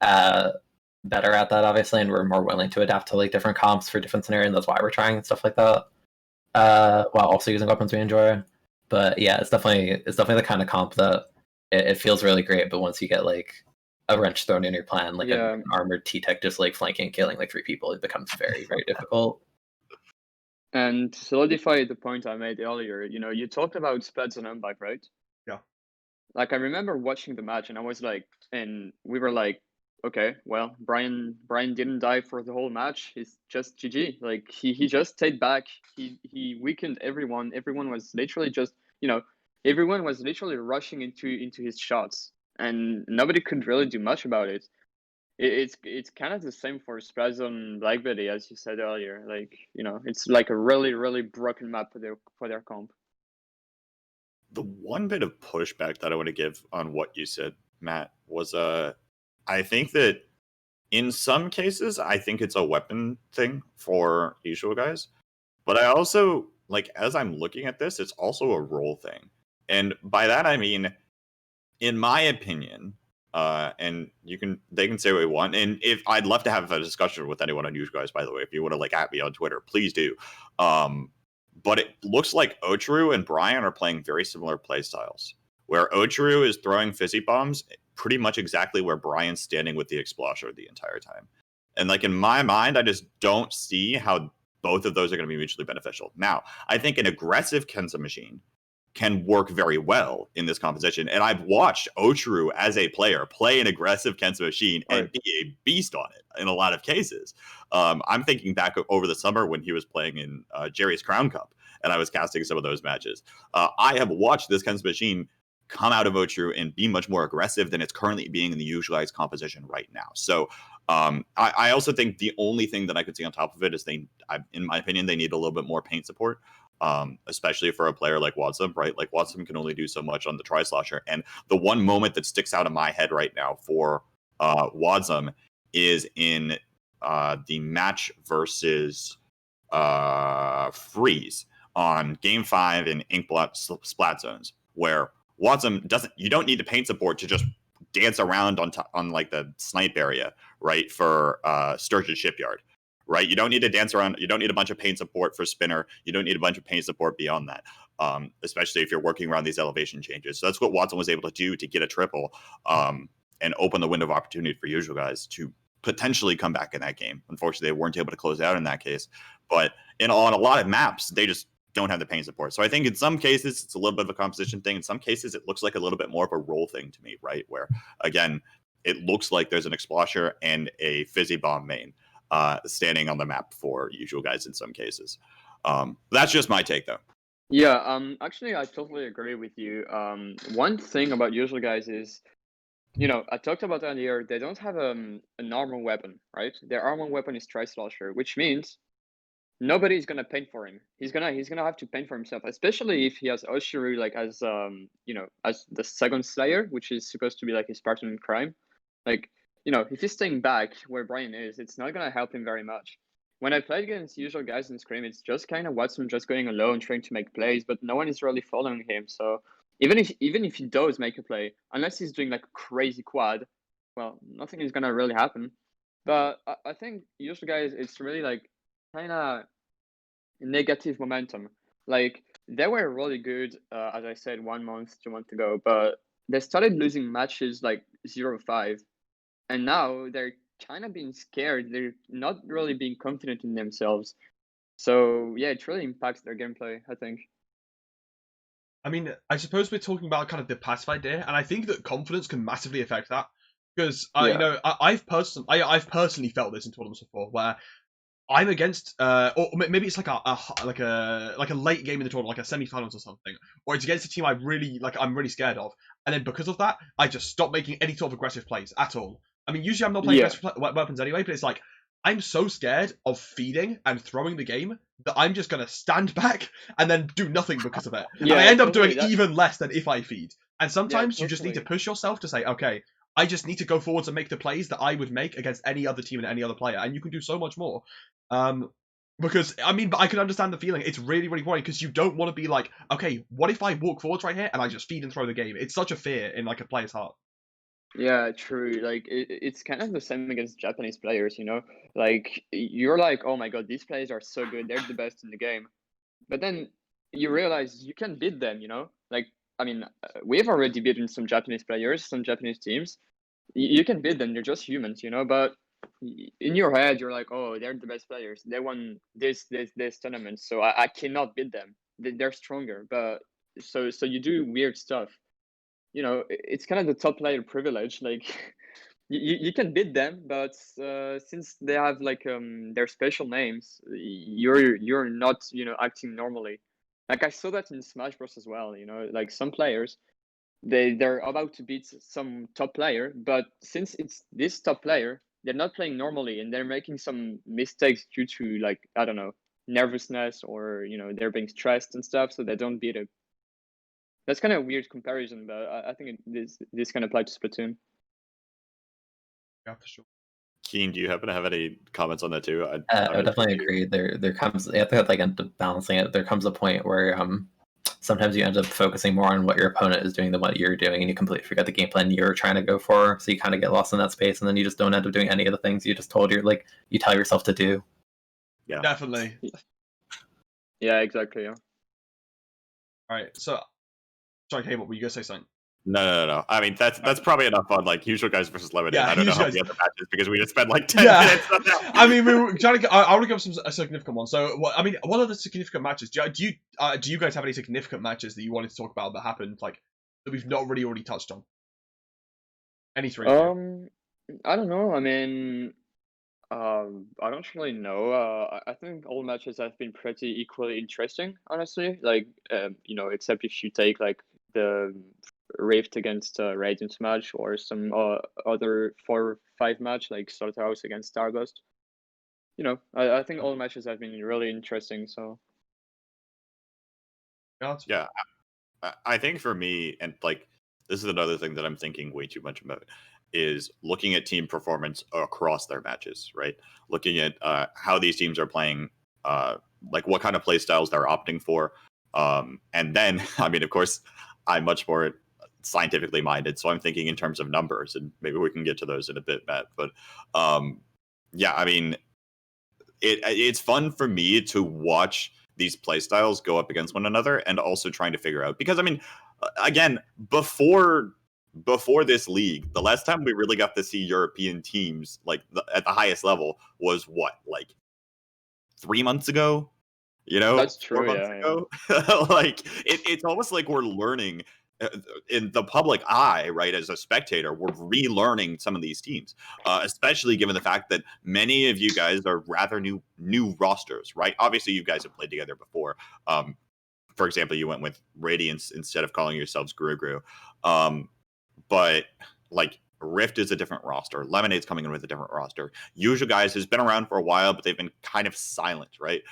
Speaker 3: better at that, obviously, and we're more willing to adapt to like different comps for different scenarios, and that's why we're trying stuff like that, while also using weapons we enjoy. But yeah, it's definitely the kind of comp that it feels really great, but once you get like a wrench thrown in your plan, like an armored T-Tech just like flanking and killing like 3 people, it becomes very, very difficult.
Speaker 2: And to solidify the point I made earlier, you talked about Splatoon and Humpback, right?
Speaker 1: Yeah.
Speaker 2: Like, I remember watching the match, and I was like, and we were like, okay, well, Brian didn't die for the whole match. He's just GG. Like, he just stayed back. He weakened everyone. Everyone was literally just, everyone was literally rushing into his shots, and nobody could really do much about it. It's kind of the same for Splatoon Black Betty, as you said earlier. Like, it's like a really, really broken map for their comp.
Speaker 4: The one bit of pushback that I want to give on what you said, Matt, was I think that in some cases, I think it's a weapon thing for usual guys. But I also, like, as I'm looking at this, it's also a role thing. And by that, I mean, in my opinion, and they can say what they want. And if I'd love to have a discussion with anyone on usual guys, by the way, if you want to like at me on Twitter, please do. But it looks like Ocharu and Brian are playing very similar play styles, where Ocharu is throwing fizzy bombs pretty much exactly where Brian's standing with the Explorer the entire time. And like in my mind, I just don't see how both of those are going to be mutually beneficial. Now, I think an aggressive Kensa machine can work very well in this composition. And I've watched Ocharu as a player play an aggressive Kensa machine and be a beast on it in a lot of cases. I'm thinking back over the summer when he was playing in Jerry's Crown Cup, and I was casting some of those matches. I have watched this Kensa machine come out of Ocharu and be much more aggressive than it's currently being in the usualized composition right now. So I also think the only thing that I could see on top of it is in my opinion, they need a little bit more paint support. Especially for a player like Watsum, right? Like Watsum can only do so much on the Tri-Slasher. And the one moment that sticks out in my head right now for Watsum is in the match versus Freeze, on Game 5 in Inkblot Splat Zones, where Watsum you don't need to paint support to just dance around on like the snipe area, right, for Sturgeon Shipyard, right? You don't need to dance around. You don't need a bunch of paint support for Spinner. You don't need a bunch of paint support beyond that, especially if you're working around these elevation changes. So that's what Watson was able to do to get a triple and open the window of opportunity for usual guys to potentially come back in that game. Unfortunately, they weren't able to close out in that case. But on a lot of maps, they just don't have the paint support. So I think in some cases, it's a little bit of a composition thing. In some cases, it looks like a little bit more of a role thing to me, right? Where, again, it looks like there's an Explosher and a Fizzy Bomb main standing on the map for usual guys in some cases. That's just my take, though.
Speaker 2: Yeah, actually, I totally agree with you. One thing about usual guys is, I talked about earlier, they don't have an armor weapon, right? Their armor weapon is Tri-Slosher, which means nobody's gonna paint for him. He's gonna have to paint for himself, especially if he has Oshuru like as as the second Slayer, which is supposed to be like his partner in crime. Like, if he's staying back where Brian is, it's not gonna help him very much. When I played against usual guys in Scream, it's just kind of Watson just going alone, trying to make plays, but no one is really following him. So even if he does make a play, unless he's doing like a crazy quad, well, nothing is gonna really happen. But I think usual guys, it's really like kind of negative momentum. Like they were really good, as I said, 1 month, 2 months ago, but they started losing matches like 0-5, and now they're kind of being scared. They're not really being confident in themselves. So yeah, it really impacts their gameplay, I think.
Speaker 1: I mean, I suppose we're talking about kind of the passive idea, and I think that confidence can massively affect that. Because I've personally felt this in tournaments before, where I'm against, or maybe it's like a late game in the tournament, like a semi-finals or something, or it's against a team I'm really scared of, and then because of that, I just stop making any sort of aggressive plays at all. I mean, usually I'm not playing aggressive weapons anyway, but it's like I'm so scared of feeding and throwing the game that I'm just gonna stand back and then do nothing because of it.
Speaker 2: Yeah,
Speaker 1: and I end up
Speaker 2: totally,
Speaker 1: doing even less than if I feed. And sometimes you just need to
Speaker 2: totally.
Speaker 1: push yourself to say, okay, I just need to go forwards and make the plays that I would make against any other team and any other player, and you can do so much more. Because but I can understand the feeling. It's really, really worrying because you don't want to be like, okay, what if I walk forwards right here and I just feed and throw the game? It's such a fear in like a player's heart.
Speaker 2: Yeah, true. Like it's kind of the same against Japanese players, Like you're like, oh my god, these players are so good, they're the best in the game. But then you realize you can beat them, Like, I mean, we've already beaten some Japanese players, some Japanese teams. You can beat them, they're just humans, But in your head, you're like, oh, they're the best players. They won this tournament, so I cannot beat them. They're stronger. But so you do weird stuff. It's kind of the top player privilege. Like you can beat them, but since they have like their special names, you're not acting normally. Like I saw that in Smash Bros as well. Like some players, they're about to beat some top player, but since it's this top player, they're not playing normally and they're making some mistakes due to like I don't know nervousness or they're being stressed and stuff, so they don't beat it. That's kind of a weird comparison, but I think this can apply to Splatoon.
Speaker 1: Yeah, for sure.
Speaker 4: Keen, do you happen to have any comments on that too?
Speaker 3: I would definitely agree. There comes, I have to like end up balancing it. There comes a point where sometimes you end up focusing more on what your opponent is doing than what you're doing, and you completely forget the game plan you're trying to go for. So you kind of get lost in that space, and then you just don't end up doing any of the things you just told you tell yourself to do.
Speaker 4: Yeah,
Speaker 1: definitely.
Speaker 2: Yeah, exactly. Yeah.
Speaker 1: All right, so sorry, Kbot, were you gonna say something?
Speaker 4: No. I mean, that's probably enough on like usual guys versus limited.
Speaker 1: Yeah,
Speaker 4: I don't know how
Speaker 1: usual
Speaker 4: the
Speaker 1: guys.
Speaker 4: other matches because we just spent like 10
Speaker 1: Yeah.
Speaker 4: minutes on that.
Speaker 1: I mean, we were trying to. I want to give some a significant one. So, what are the significant matches? Do you guys have any significant matches that you wanted to talk about that happened, like that we've not really already touched on? Any three?
Speaker 2: I don't know. I mean, I don't really know. I think all matches have been pretty equally interesting, honestly. Like, except if you take like the Rift against Radiant match or some other 4-5 match like Slaughterhouse against Starburst. I think all matches have been really interesting. So
Speaker 4: Yeah, I think for me, and like this is another thing that I'm thinking way too much about, is looking at team performance across their matches, right? Looking at how these teams are playing like what kind of play styles they're opting for. And then, I mean, of course, I'm much more scientifically minded, so I'm thinking in terms of numbers, and maybe we can get to those in a bit, Matt. But yeah, I mean, it's fun for me to watch these play styles go up against one another, and also trying to figure out, because I mean, again, before this league, the last time we really got to see European teams like at the highest level was what, like 3 months ago, you know,
Speaker 2: That's
Speaker 4: 4
Speaker 2: true.
Speaker 4: months
Speaker 2: Yeah.
Speaker 4: ago. Like it's almost like we're learning in the public eye, right? As a spectator, we're relearning some of these teams, especially given the fact that many of you guys are rather new rosters, right? Obviously, you guys have played together before. For example, you went with Radiance instead of calling yourselves Guru. But like Rift is a different roster. Lemonade's coming in with a different roster. Usual Guys has been around for a while, but they've been kind of silent, right?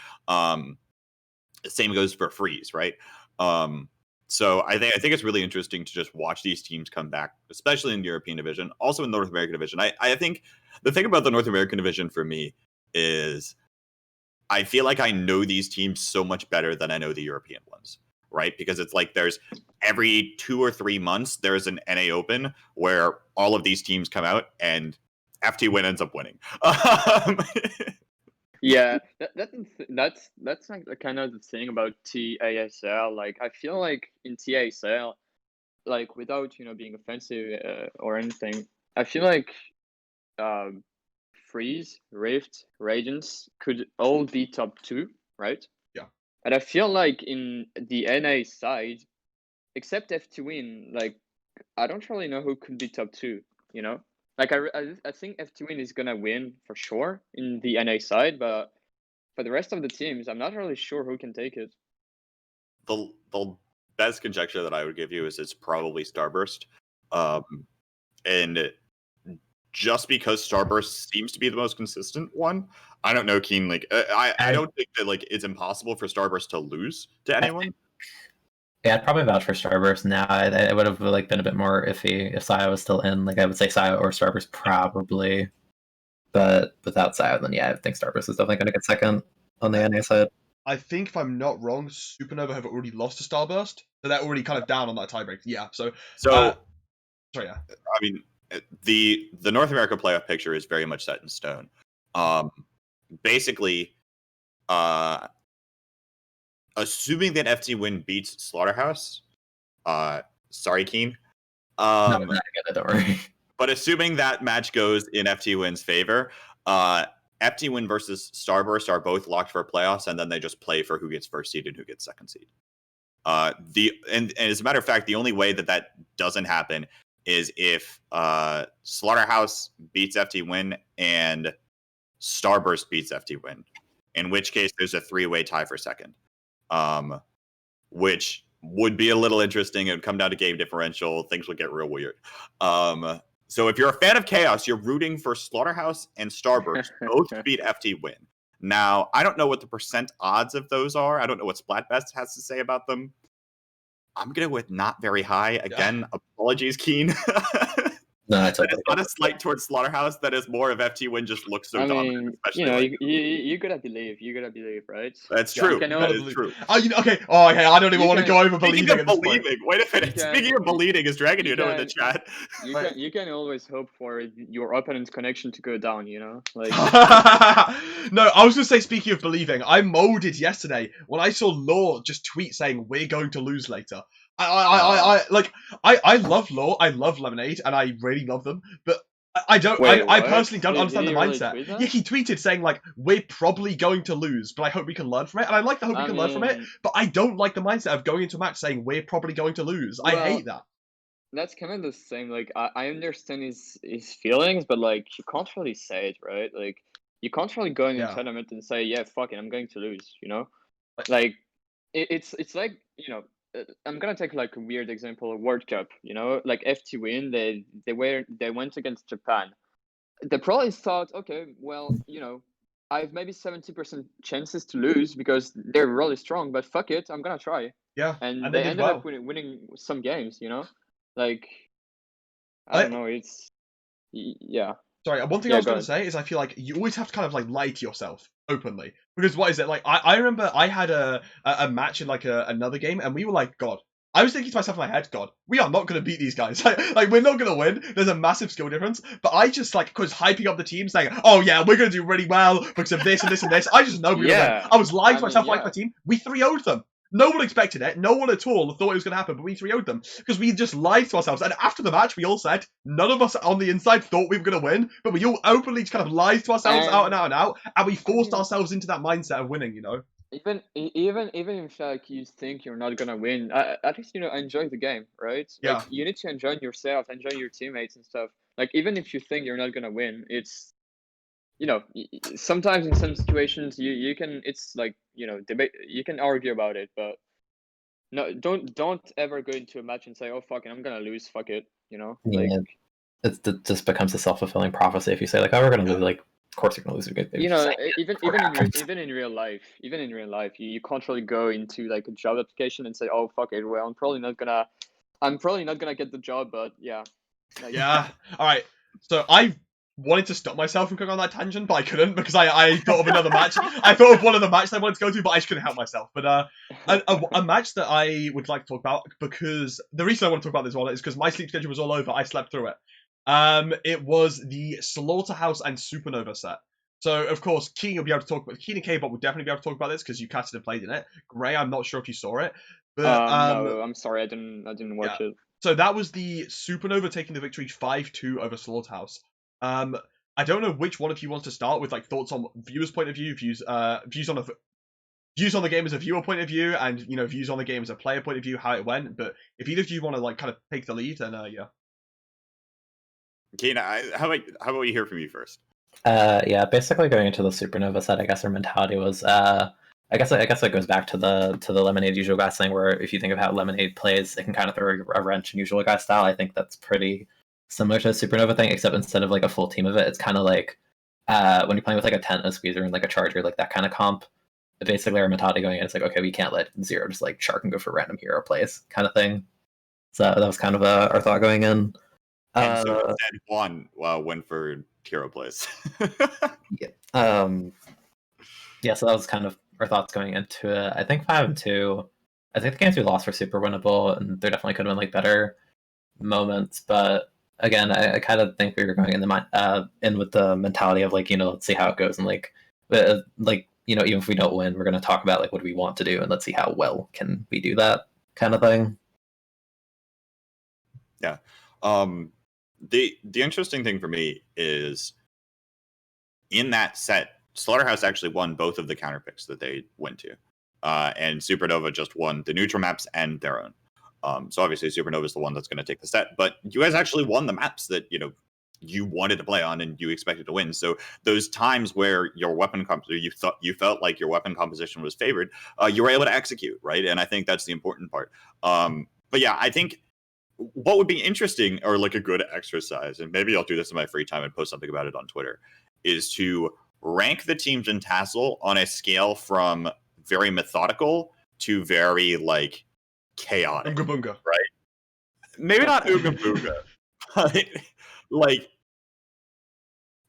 Speaker 4: Same goes for Freeze, right? So I think it's really interesting to just watch these teams come back, especially in the European division, also in the North American division. I think the thing about the North American division for me is I feel like I know these teams so much better than I know the European ones, right? Because it's like there's every 2 or 3 months there's an NA Open where all of these teams come out and FT ends up winning.
Speaker 2: Yeah, that's like kind of the thing about TASL. Like, I feel like in TASL, like without being offensive or anything, I feel like Freeze, Rift, Radiance could all be top 2, right?
Speaker 1: Yeah.
Speaker 2: And I feel like in the NA side, except FT like I don't really know who could be top 2. Like I think FT is gonna win for sure in the NA side, but for the rest of the teams, I'm not really sure who can take it.
Speaker 4: The best conjecture that I would give you is it's probably Starburst, and just because Starburst seems to be the most consistent one, I don't know, Keen. Like, I don't think that like it's impossible for Starburst to lose to anyone.
Speaker 3: Yeah, I'd probably vouch for Starburst now. I would have like been a bit more iffy if Saya was still in. Like I would say Saya or Starburst probably, but without Saya, then yeah, I think Starburst is definitely going to get second on the NA side.
Speaker 1: I think if I'm not wrong, Supernova have already lost to Starburst, so they're already kind of down on that tiebreak. Yeah, so sorry, yeah.
Speaker 4: I mean, the North America playoff picture is very much set in stone. Basically, assuming that FT beats Slaughterhouse, sorry, Keen.
Speaker 3: No, don't worry.
Speaker 4: But assuming that match goes in FT favor, FT versus Starburst are both locked for playoffs, and then they just play for who gets first seed and who gets second seed. And as a matter of fact, the only way that doesn't happen is if Slaughterhouse beats FT and Starburst beats FT, in which case there's a 3-way tie for second, which would be a little interesting. It would come down to game differential. Things would get real weird. So if you're a fan of Chaos, you're rooting for Slaughterhouse and Starburst both to beat FT. Now, I don't know what the percent odds of those are. I don't know what Splatbest has to say about them. I'm going to go with not very high. Again, apologies, Keen.
Speaker 3: No, it's okay.
Speaker 4: Not a slight towards Slaughterhouse. That is more of FT just looks so dominant.
Speaker 2: You gotta believe. You gotta believe, right?
Speaker 4: That's true.
Speaker 2: That
Speaker 4: is true.
Speaker 1: Oh, okay. Oh, okay. I don't even want to go over
Speaker 4: Speaking
Speaker 1: believing
Speaker 4: of believing, wait a minute. Speaking of believing, is Dragon Uno in the chat?
Speaker 2: You can always hope for your opponent's connection to go down. Like.
Speaker 1: No, I was gonna say. Speaking of believing, I molded yesterday when I saw Law just tweet saying we're going to lose later. I love Law, I love Lemonade, and I really love them, but I don't.
Speaker 2: Wait,
Speaker 1: I personally don't understand the
Speaker 2: really
Speaker 1: mindset.
Speaker 2: tweet that?
Speaker 1: Yeah, he tweeted saying like we're probably going to lose, but I hope we can learn from it. And I like the hope we can learn from it, but I don't like the mindset of going into a match saying we're probably going to lose. I hate that.
Speaker 2: That's kind of the same. Like I understand his feelings, but like you can't really say it, right? Like you can't really go in a tournament and say, yeah, fuck it, I'm going to lose. Like it's like I'm gonna take like a weird example, a World Cup. Like FT they went against Japan. They probably thought, okay, well, I have maybe 70% chances to lose because they're really strong, but fuck it, I'm gonna try.
Speaker 1: Yeah,
Speaker 2: and they ended up winning some games. Like I don't know, it's yeah.
Speaker 1: Sorry, one thing
Speaker 2: Yeah,
Speaker 1: I was
Speaker 2: go
Speaker 1: going to say is I feel like you always have to kind of like lie to yourself openly, because what is it like? I remember I had a match in like another game, and we were like, God. I was thinking to myself in my head, God, we are not going to beat these guys. Like we're not going to win. There's a massive skill difference. But I just like was hyping up the team, saying, "Oh yeah, we're going to do really well because of this and this and this." I just know we're going to win.
Speaker 2: Yeah,
Speaker 1: I was lying
Speaker 2: I
Speaker 1: to
Speaker 2: mean,
Speaker 1: myself, like
Speaker 2: yeah.
Speaker 1: my team. We 3-0'd them. No one expected it. No one at all thought it was going to happen, but we 3-0'd them because we just lied to ourselves. And after the match, we all said none of us on the inside thought we were going to win, but we all openly just kind of lied to ourselves out and
Speaker 2: And
Speaker 1: out and out, and we forced
Speaker 2: mean,
Speaker 1: ourselves into that mindset of winning. You know?
Speaker 2: even if like you think you're not gonna win, at least enjoy the game, right? Like
Speaker 1: Yeah.
Speaker 2: you need to enjoy yourself, enjoy your teammates and stuff. Like even if you think you're not gonna win, it's sometimes in some situations you can, it's like debate, you can argue about it, but no, don't ever go into a match and say, oh fuck it, I'm gonna lose, fuck it, like.
Speaker 3: Yeah, it just becomes a self-fulfilling prophecy if you say like, "Oh, we're gonna lose." Like, of course you're gonna lose.
Speaker 2: Even in real life, you can't really go into like a job application and say, "Oh fuck it, well I'm probably not gonna get the job," but yeah, like,
Speaker 1: Yeah. All right. So I wanted to stop myself from going on that tangent, but I couldn't because I thought of another match. I thought of one of the matches I wanted to go to, but I just couldn't help myself. But a match that I would like to talk about, because the reason I want to talk about this one is because my sleep schedule was all over. I slept through it. It was the Slaughterhouse and Supernova set. So of course, Keen will be able to talk about. Keen and Kbot would definitely be able to talk about this because you casted and played in it. Gray, I'm not sure if you saw it, but
Speaker 2: no, I'm sorry, I didn't watch it.
Speaker 1: so that was the Supernova taking the victory 5-2 over Slaughterhouse. I don't know which one of you wants to start with like thoughts on viewers' point of view, views on the game as a viewer point of view, and views on the game as a player point of view, how it went. But if either of you want to like kind of take the lead, then yeah.
Speaker 4: Keen, how about we hear from you first?
Speaker 3: Yeah, basically going into the Supernova set, I guess our mentality was, I guess it goes back to the Lemonade Usual Guy thing, where if you think of how Lemonade plays, it can kind of throw a wrench in Usual Guy style. I think that's pretty similar to the Supernova thing, except instead of like a full team of it, it's kind of like when you're playing with like a tent, a squeezer, and like a charger, like that kind of comp. Basically, our mentality going in is like, okay, we can't let Zero just like shark and go for random hero plays, kind of thing. So that was kind of our thought going in.
Speaker 4: And so instead, Juan went for hero plays.
Speaker 3: Yeah. Yeah, so that was kind of our thoughts going into it. I think 5-2. I think the games we lost were super winnable, and there definitely could have been like better moments. But again, I kind of think we were going in with the mentality of like, let's see how it goes, and like even if we don't win, we're going to talk about like what do we want to do, and let's see how well can we do that kind of thing.
Speaker 4: Yeah. The interesting thing for me is in that set, Slaughterhouse actually won both of the counter picks that they went to, and Supernova just won the neutral maps and their own. So obviously Supernova is the one that's going to take the set, but you guys actually won the maps that you wanted to play on and you expected to win. So those times where your weapon you felt like your weapon composition was favored, you were able to execute, right? And I think that's the important part. But yeah, I think what would be interesting, or like a good exercise, and maybe I'll do this in my free time and post something about it on Twitter, is to rank the teams in Tassel on a scale from very methodical to very like chaotic.
Speaker 1: Oonga boonga.
Speaker 4: Right? Maybe not Ooga Booga, but like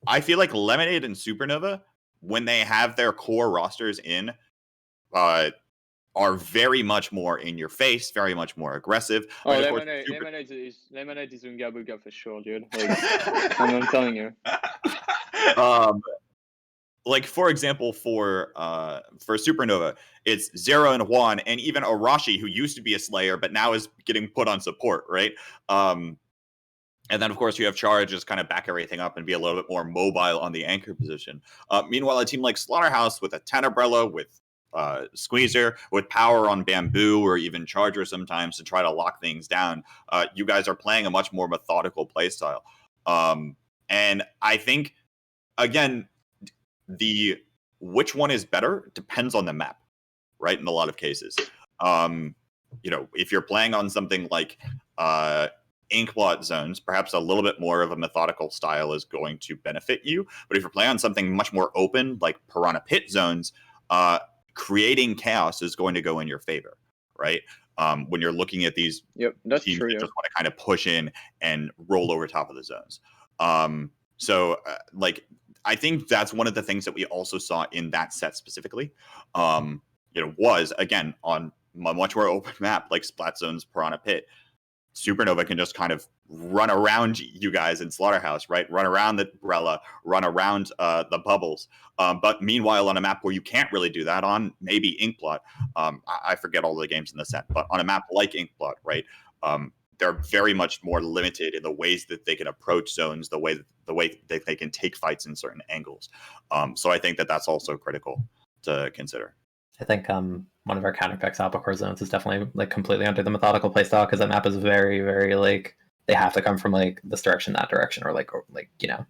Speaker 4: I feel like Lemonade and Supernova, when they have their core rosters in, are very much more in your face, very much more aggressive.
Speaker 2: Oh, Lemonade is Oonga Booga for sure, dude. Like, I'm telling you.
Speaker 4: Like for example, for Supernova, it's Zero and Juan, and even Arashi, who used to be a Slayer but now is getting put on support, right? And then, of course, you have Chara just kind of back everything up and be a little bit more mobile on the anchor position. Meanwhile, a team like Slaughterhouse with a Tenebrella, with Squeezer, with power on Bamboo, or even Charger sometimes to try to lock things down, you guys are playing a much more methodical playstyle. And I think, again, which one is better depends on the map, right? In a lot of cases. If you're playing on something like Inkblot zones, perhaps a little bit more of a methodical style is going to benefit you. But if you're playing on something much more open, like Piranha Pit zones, creating chaos is going to go in your favor, right? When you're looking at these
Speaker 2: that's
Speaker 4: teams
Speaker 2: true,
Speaker 4: that just want to kind of push in and roll over top of the zones. So like I think that's one of the things that we also saw in that set specifically. Was again on a much more open map like Splatzone's Piranha Pit. Supernova can just kind of run around you guys in Slaughterhouse, right? Run around the Rella, run around the bubbles. But meanwhile, on a map where you can't really do that on, maybe Inkblot, I forget all the games in the set, but on a map like Inkblot, right? They're very much more limited in the ways that they can approach zones, the way that they can take fights in certain angles. So I think that that's also critical to consider.
Speaker 3: I think one of our counterpicks, Albacore Zones, is definitely like completely under the methodical playstyle because that map is very, very like they have to come from like this direction, that direction, or you know,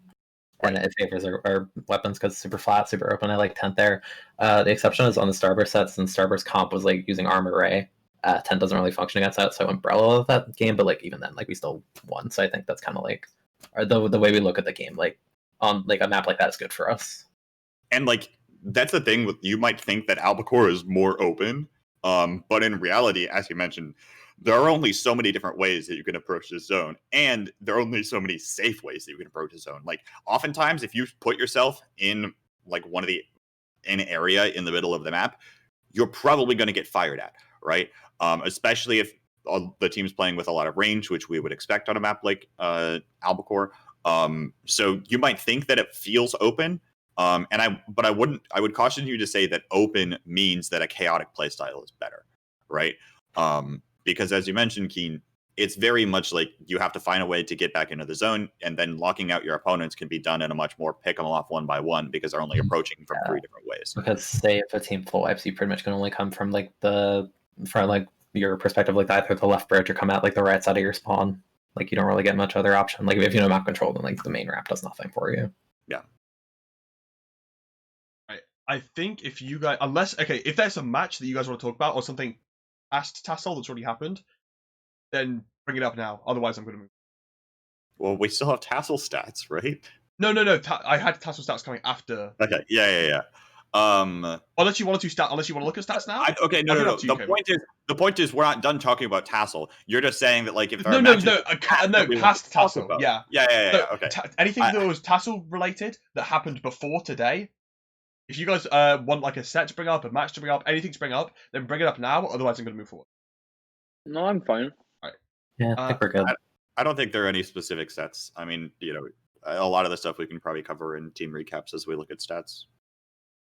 Speaker 3: and it favors our weapons because it's super flat, super open. I like 10th there. The exception is on the Starburst sets, and Starburst comp was like using Armor Ray. 10 doesn't really function against that, so Umbrella of that game, but like even then, like we still won. So I think that's kind of like the way we look at the game. Like on like a map like that is good for us.
Speaker 4: And like that's the thing with you might think that Albacore is more open, but in reality, as you mentioned, there are only so many different ways that you can approach this zone, and there are only so many safe ways that you can approach the zone. Like oftentimes, if you put yourself in like an area in the middle of the map, you're probably going to get fired at, right? Especially if the team's playing with a lot of range, which we would expect on a map like Albacore. So you might think that it feels open. I would caution you to say that open means that a chaotic playstyle is better, right? Because as you mentioned, Keen, it's very much like you have to find a way to get back into the zone, and then locking out your opponents can be done in a much more pick them off one by one because they're only approaching from 3 different ways.
Speaker 3: Because say if a team full wipes, you pretty much can only come from like your perspective, like either the left bridge or come out like the right side of your spawn. Like you don't really get much other option. Like if you know map control, then like the main ramp does nothing for you.
Speaker 4: Yeah.
Speaker 1: I think if you guys, if there's a match that you guys want to talk about or something past Tassel that's already happened, then bring it up now. Otherwise, I'm going to move.
Speaker 4: Well, we still have Tassel stats, right?
Speaker 1: No. I had Tassel stats coming after.
Speaker 4: Okay. Yeah.
Speaker 1: Unless you want to look at stats now.
Speaker 4: No. The point is, we're not done talking about Tassel. You're just saying that, like, if there
Speaker 1: past Tassel. Yeah.
Speaker 4: Okay.
Speaker 1: Anything that was Tassel related that happened before today. If you guys want like a set to bring up, a match to bring up, anything to bring up, then bring it up now. Otherwise, I'm going to move forward.
Speaker 2: No, I'm fine.
Speaker 1: Right.
Speaker 3: Yeah, I think we're good.
Speaker 4: I don't think there are any specific sets. I mean, a lot of the stuff we can probably cover in team recaps as we look at stats.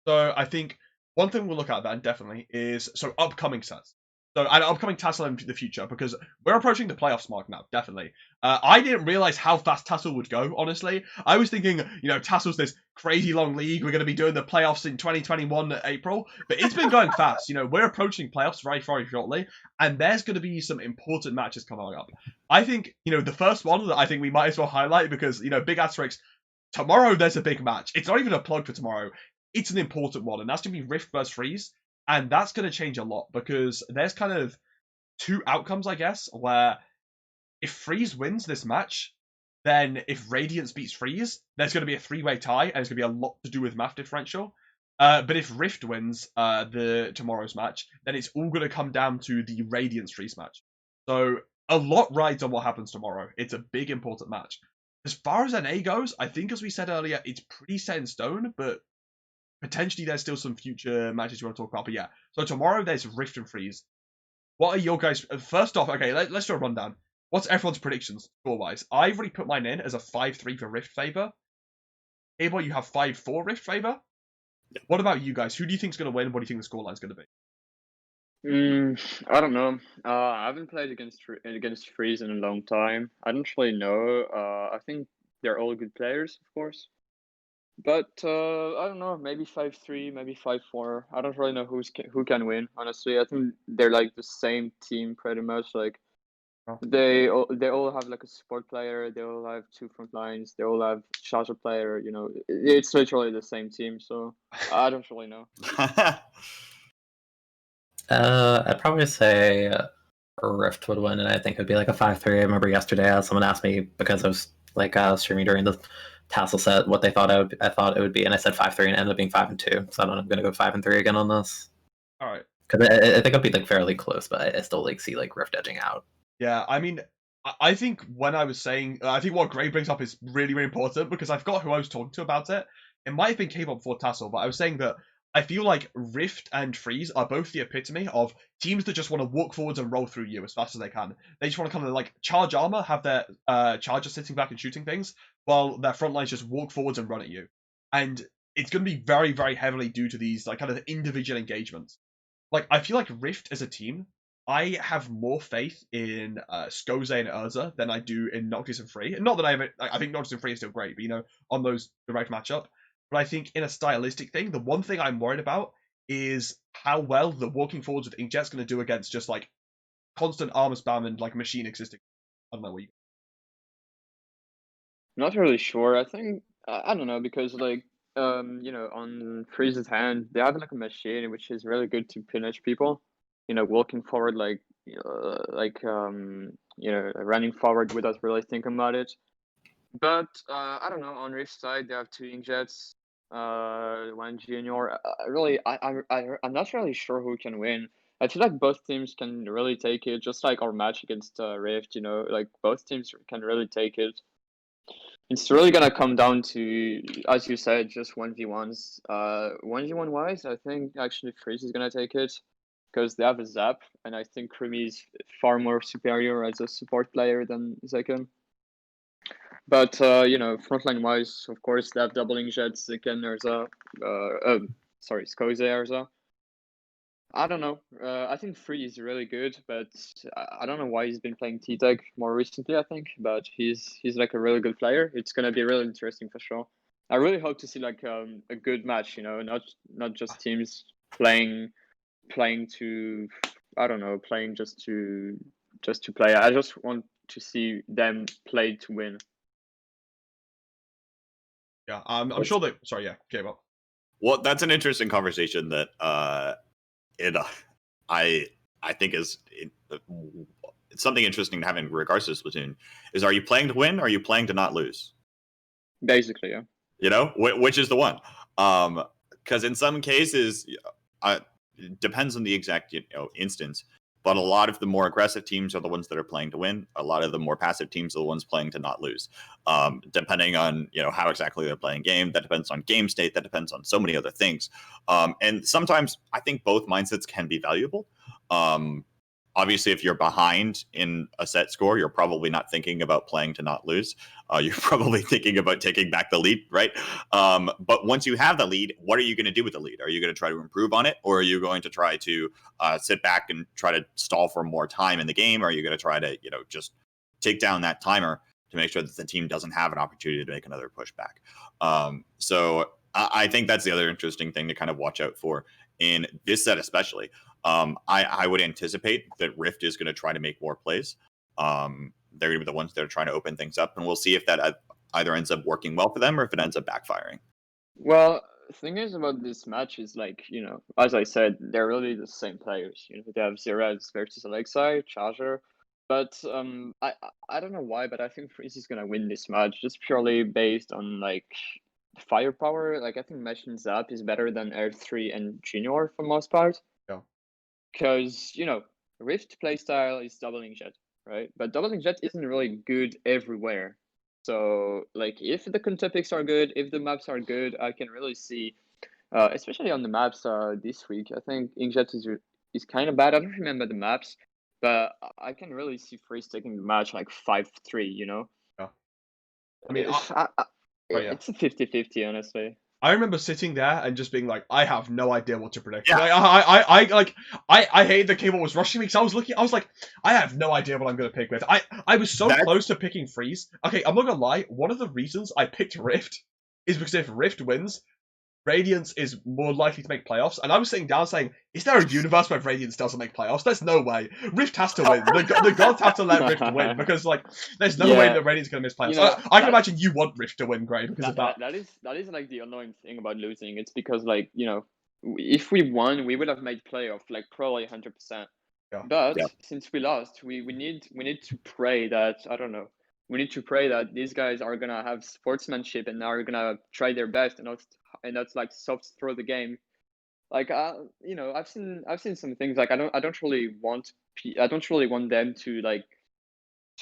Speaker 1: So I think one thing we'll look at then definitely is upcoming sets. So an upcoming Tassel in the future, because we're approaching the playoffs mark now, definitely. I didn't realize how fast Tassel would go, honestly. I was thinking, Tassel's this crazy long league. We're going to be doing the playoffs in 2021 April, but it's been going fast. We're approaching playoffs very, very shortly, and there's going to be some important matches coming up. I think, the first one that I think we might as well highlight because, big asterisk, tomorrow there's a big match. It's not even a plug for tomorrow. It's an important one, and that's going to be Rift vs. Freeze. And that's going to change a lot because there's kind of two outcomes, I guess, where if Freeze wins this match, then if Radiance beats Freeze, there's going to be a 3-way tie, and it's going to be a lot to do with math differential. But if Rift wins tomorrow's match, then it's all going to come down to the Radiance Freeze match. So a lot rides on what happens tomorrow. It's a big, important match. As far as NA goes, I think, as we said earlier, it's pretty set in stone, but potentially there's still some future matches you want to talk about. But yeah, so tomorrow there's Rift and Freeze. What are your guys... First off, okay, let's do a rundown. What's everyone's predictions score-wise? I've already put mine in as a 5-3 for Rift favor. Kbot, you have 5-4 Rift favor. Yeah. What about you guys? Who do you think is going to win? What do you think the scoreline's going to be?
Speaker 2: I don't know. I haven't played against Freeze in a long time. I don't really know. I think they're all good players, of course. But I don't know, maybe 5-3, maybe 5-4. I don't really know who can win, honestly. I think they're like the same team pretty much. Like they all have like a support player, they all have 2 front lines, they all have charger player, it's literally the same team, so I don't really know.
Speaker 3: I'd probably say Rift would win, and I think it would be like a 5-3. I remember yesterday someone asked me, because I was like streaming during the Tassel set, what they thought I thought it would be, and I said 5-3 and it ended up being 5-2. So I don't know, I'm gonna go 5-3 again on this.
Speaker 1: All right.
Speaker 3: Because I think it'll be like fairly close, but I still like see like Rift edging out.
Speaker 1: Yeah, I mean, I think when I was saying, I think what Gray brings up is really, really important because I forgot who I was talking to about it. It might have been Kbot before Tassel, but I was saying that I feel like Rift and Freeze are both the epitome of teams that just want to walk forwards and roll through you as fast as they can. They just want to kind of like charge armor, have their chargers sitting back and shooting things, while their front lines just walk forwards and run at you. And it's going to be very, very heavily due to these like kind of individual engagements. Like I feel like Rift as a team, I have more faith in Skoze and Urza than I do in Noctis and Free. Not that I think Noctis and Free is still great, but on those direct matchup. But I think in a stylistic thing, the one thing I'm worried about is how well the walking forwards with Inkjet's going to do against just like constant armor spam and like machine existing. I don't know what you.
Speaker 2: Not really sure. I think I don't know because like on Freeze's hand they have like a machine which is really good to punish people. Walking forward running forward without really thinking about it. But I don't know. On Rift side they have two Inkjets, one Junior. I'm not really sure who can win. I feel like both teams can really take it, just like our match against Rift. Like both teams can really take it. It's really gonna come down to, as you said, just 1v1s. 1v1 wise, I think actually Freeze is gonna take it because they have a zap, and I think Krimi is far more superior as a support player than Zekken. But frontline wise, of course, they have doubling jets, Zekken, Urza, Skoze, Urza. I don't know. I think Free is really good, but I don't know why he's been playing T-Tech more recently, I think. But he's like a really good player. It's gonna be really interesting for sure. I really hope to see like a good match, not just teams playing to, I don't know, playing just to play. I just want to see them play to win.
Speaker 1: Yeah, I'm sure that. Sorry, yeah, okay, well.
Speaker 4: Well, that's an interesting conversation that I think is it's something interesting to have in regards to Splatoon. Is are you playing to win or are you playing to not lose?
Speaker 2: Basically, yeah.
Speaker 4: Which is the one? Because in some cases, it depends on the exact instance. But a lot of the more aggressive teams are the ones that are playing to win. A lot of the more passive teams are the ones playing to not lose. Depending on how exactly they're playing game, that depends on game state. That depends on so many other things. And sometimes I think both mindsets can be valuable. Obviously, if you're behind in a set score, you're probably not thinking about playing to not lose. You're probably thinking about taking back the lead, right? But once you have the lead, what are you going to do with the lead? Are you going to try to improve on it? Or are you going to try to sit back and try to stall for more time in the game? Or are you going to try to, just take down that timer to make sure that the team doesn't have an opportunity to make another pushback? So I think that's the other interesting thing to kind of watch out for in this set especially. I would anticipate that Rift is going to try to make more plays. They're going to be the ones that are trying to open things up, and we'll see if that either ends up working well for them or if it ends up backfiring.
Speaker 2: Well, the thing is about this match is like, as I said, they're really the same players. They have Zerez versus Alexei, Charger. But I don't know why, but I think Freeze is gonna win this match just purely based on like firepower. Like I think Machine Zap is better than R3 and Junior for most part.
Speaker 1: Yeah.
Speaker 2: Because, Rift playstyle is doubling jet, right? But doubling jet isn't really good everywhere. So, like, if the contopics are good, if the maps are good, I can really see, especially on the maps this week. I think Inkjet is kind of bad. I don't remember the maps, but I can really see Freeze taking the match like 5-3.
Speaker 1: Yeah. I mean,
Speaker 2: it's a 50-50, honestly.
Speaker 1: I remember sitting there and just being like, I have no idea what to predict. Yeah. Like, I hated the Kbot was rushing me because I was like, I have no idea what I'm going to pick with. I was so close to picking Freeze. Okay, I'm not going to lie. One of the reasons I picked Rift is because if Rift wins, Radiance is more likely to make playoffs. And I was sitting down saying, is there a universe where Radiance doesn't make playoffs? There's no way. Rift has to win. The gods have to let Rift win because, like, there's no way that Radiance is going to miss playoffs. I can imagine you want Rift to win, Gray, because of that.
Speaker 2: That is like the annoying thing about losing. It's because, like, if we won, we would have made playoff, like, probably 100%.
Speaker 1: Yeah.
Speaker 2: But since we lost, we need to pray that, I don't know, we need to pray that these guys are gonna have sportsmanship and are gonna try their best and not like soft throw the game. Like I've seen some things like I don't really want them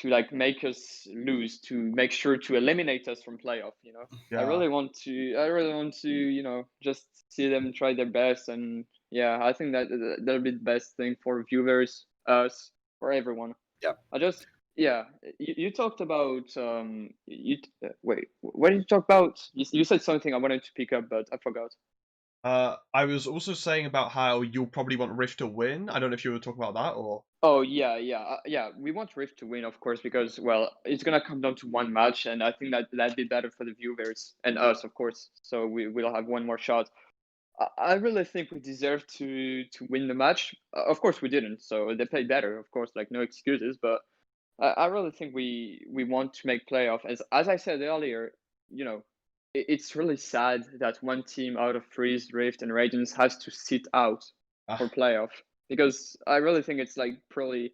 Speaker 2: like make us lose, to make sure to eliminate us from playoff. I
Speaker 1: Yeah.
Speaker 2: really want to just see them try their best, and yeah, I think that'll be the best thing for viewers, us, for everyone.
Speaker 4: Yeah.
Speaker 2: You talked about wait, what did you talk about? You said something I wanted to pick up, but I forgot.
Speaker 1: I was also saying about how you'll probably want Rift to win. I don't know if you were talking about that or.
Speaker 2: Oh yeah. We want Rift to win, of course, because well, it's gonna come down to one match, and I think that'd be better for the viewers and us, of course. So we'll have one more shot. I really think we deserve to win the match. Of course, we didn't, so they played better, of course, like no excuses. But I really think we want to make playoff. As I said earlier, it's really sad that one team out of Freeze, Rift, and Radiance has to sit out for playoff, because I really think it's like probably,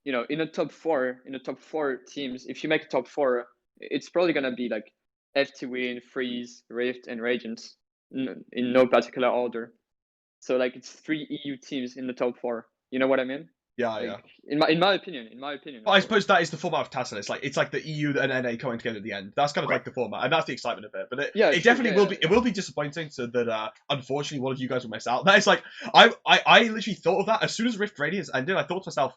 Speaker 2: in the top four teams, if you make a top four, it's probably gonna be like FT Win, Freeze, Rift, and Radiance, in no particular order. So like it's 3 EU teams in the top four. You know what I mean?
Speaker 1: Yeah,
Speaker 2: Like,
Speaker 1: yeah.
Speaker 2: In my opinion.
Speaker 1: But I suppose that is the format of Tassin. It's like the EU and NA coming together at the end. That's kind of like the format, and that's the excitement of it. But it definitely will be. It will be disappointing that unfortunately one of you guys will miss out. That is like I literally thought of that as soon as Rift Radiance ended. I thought to myself,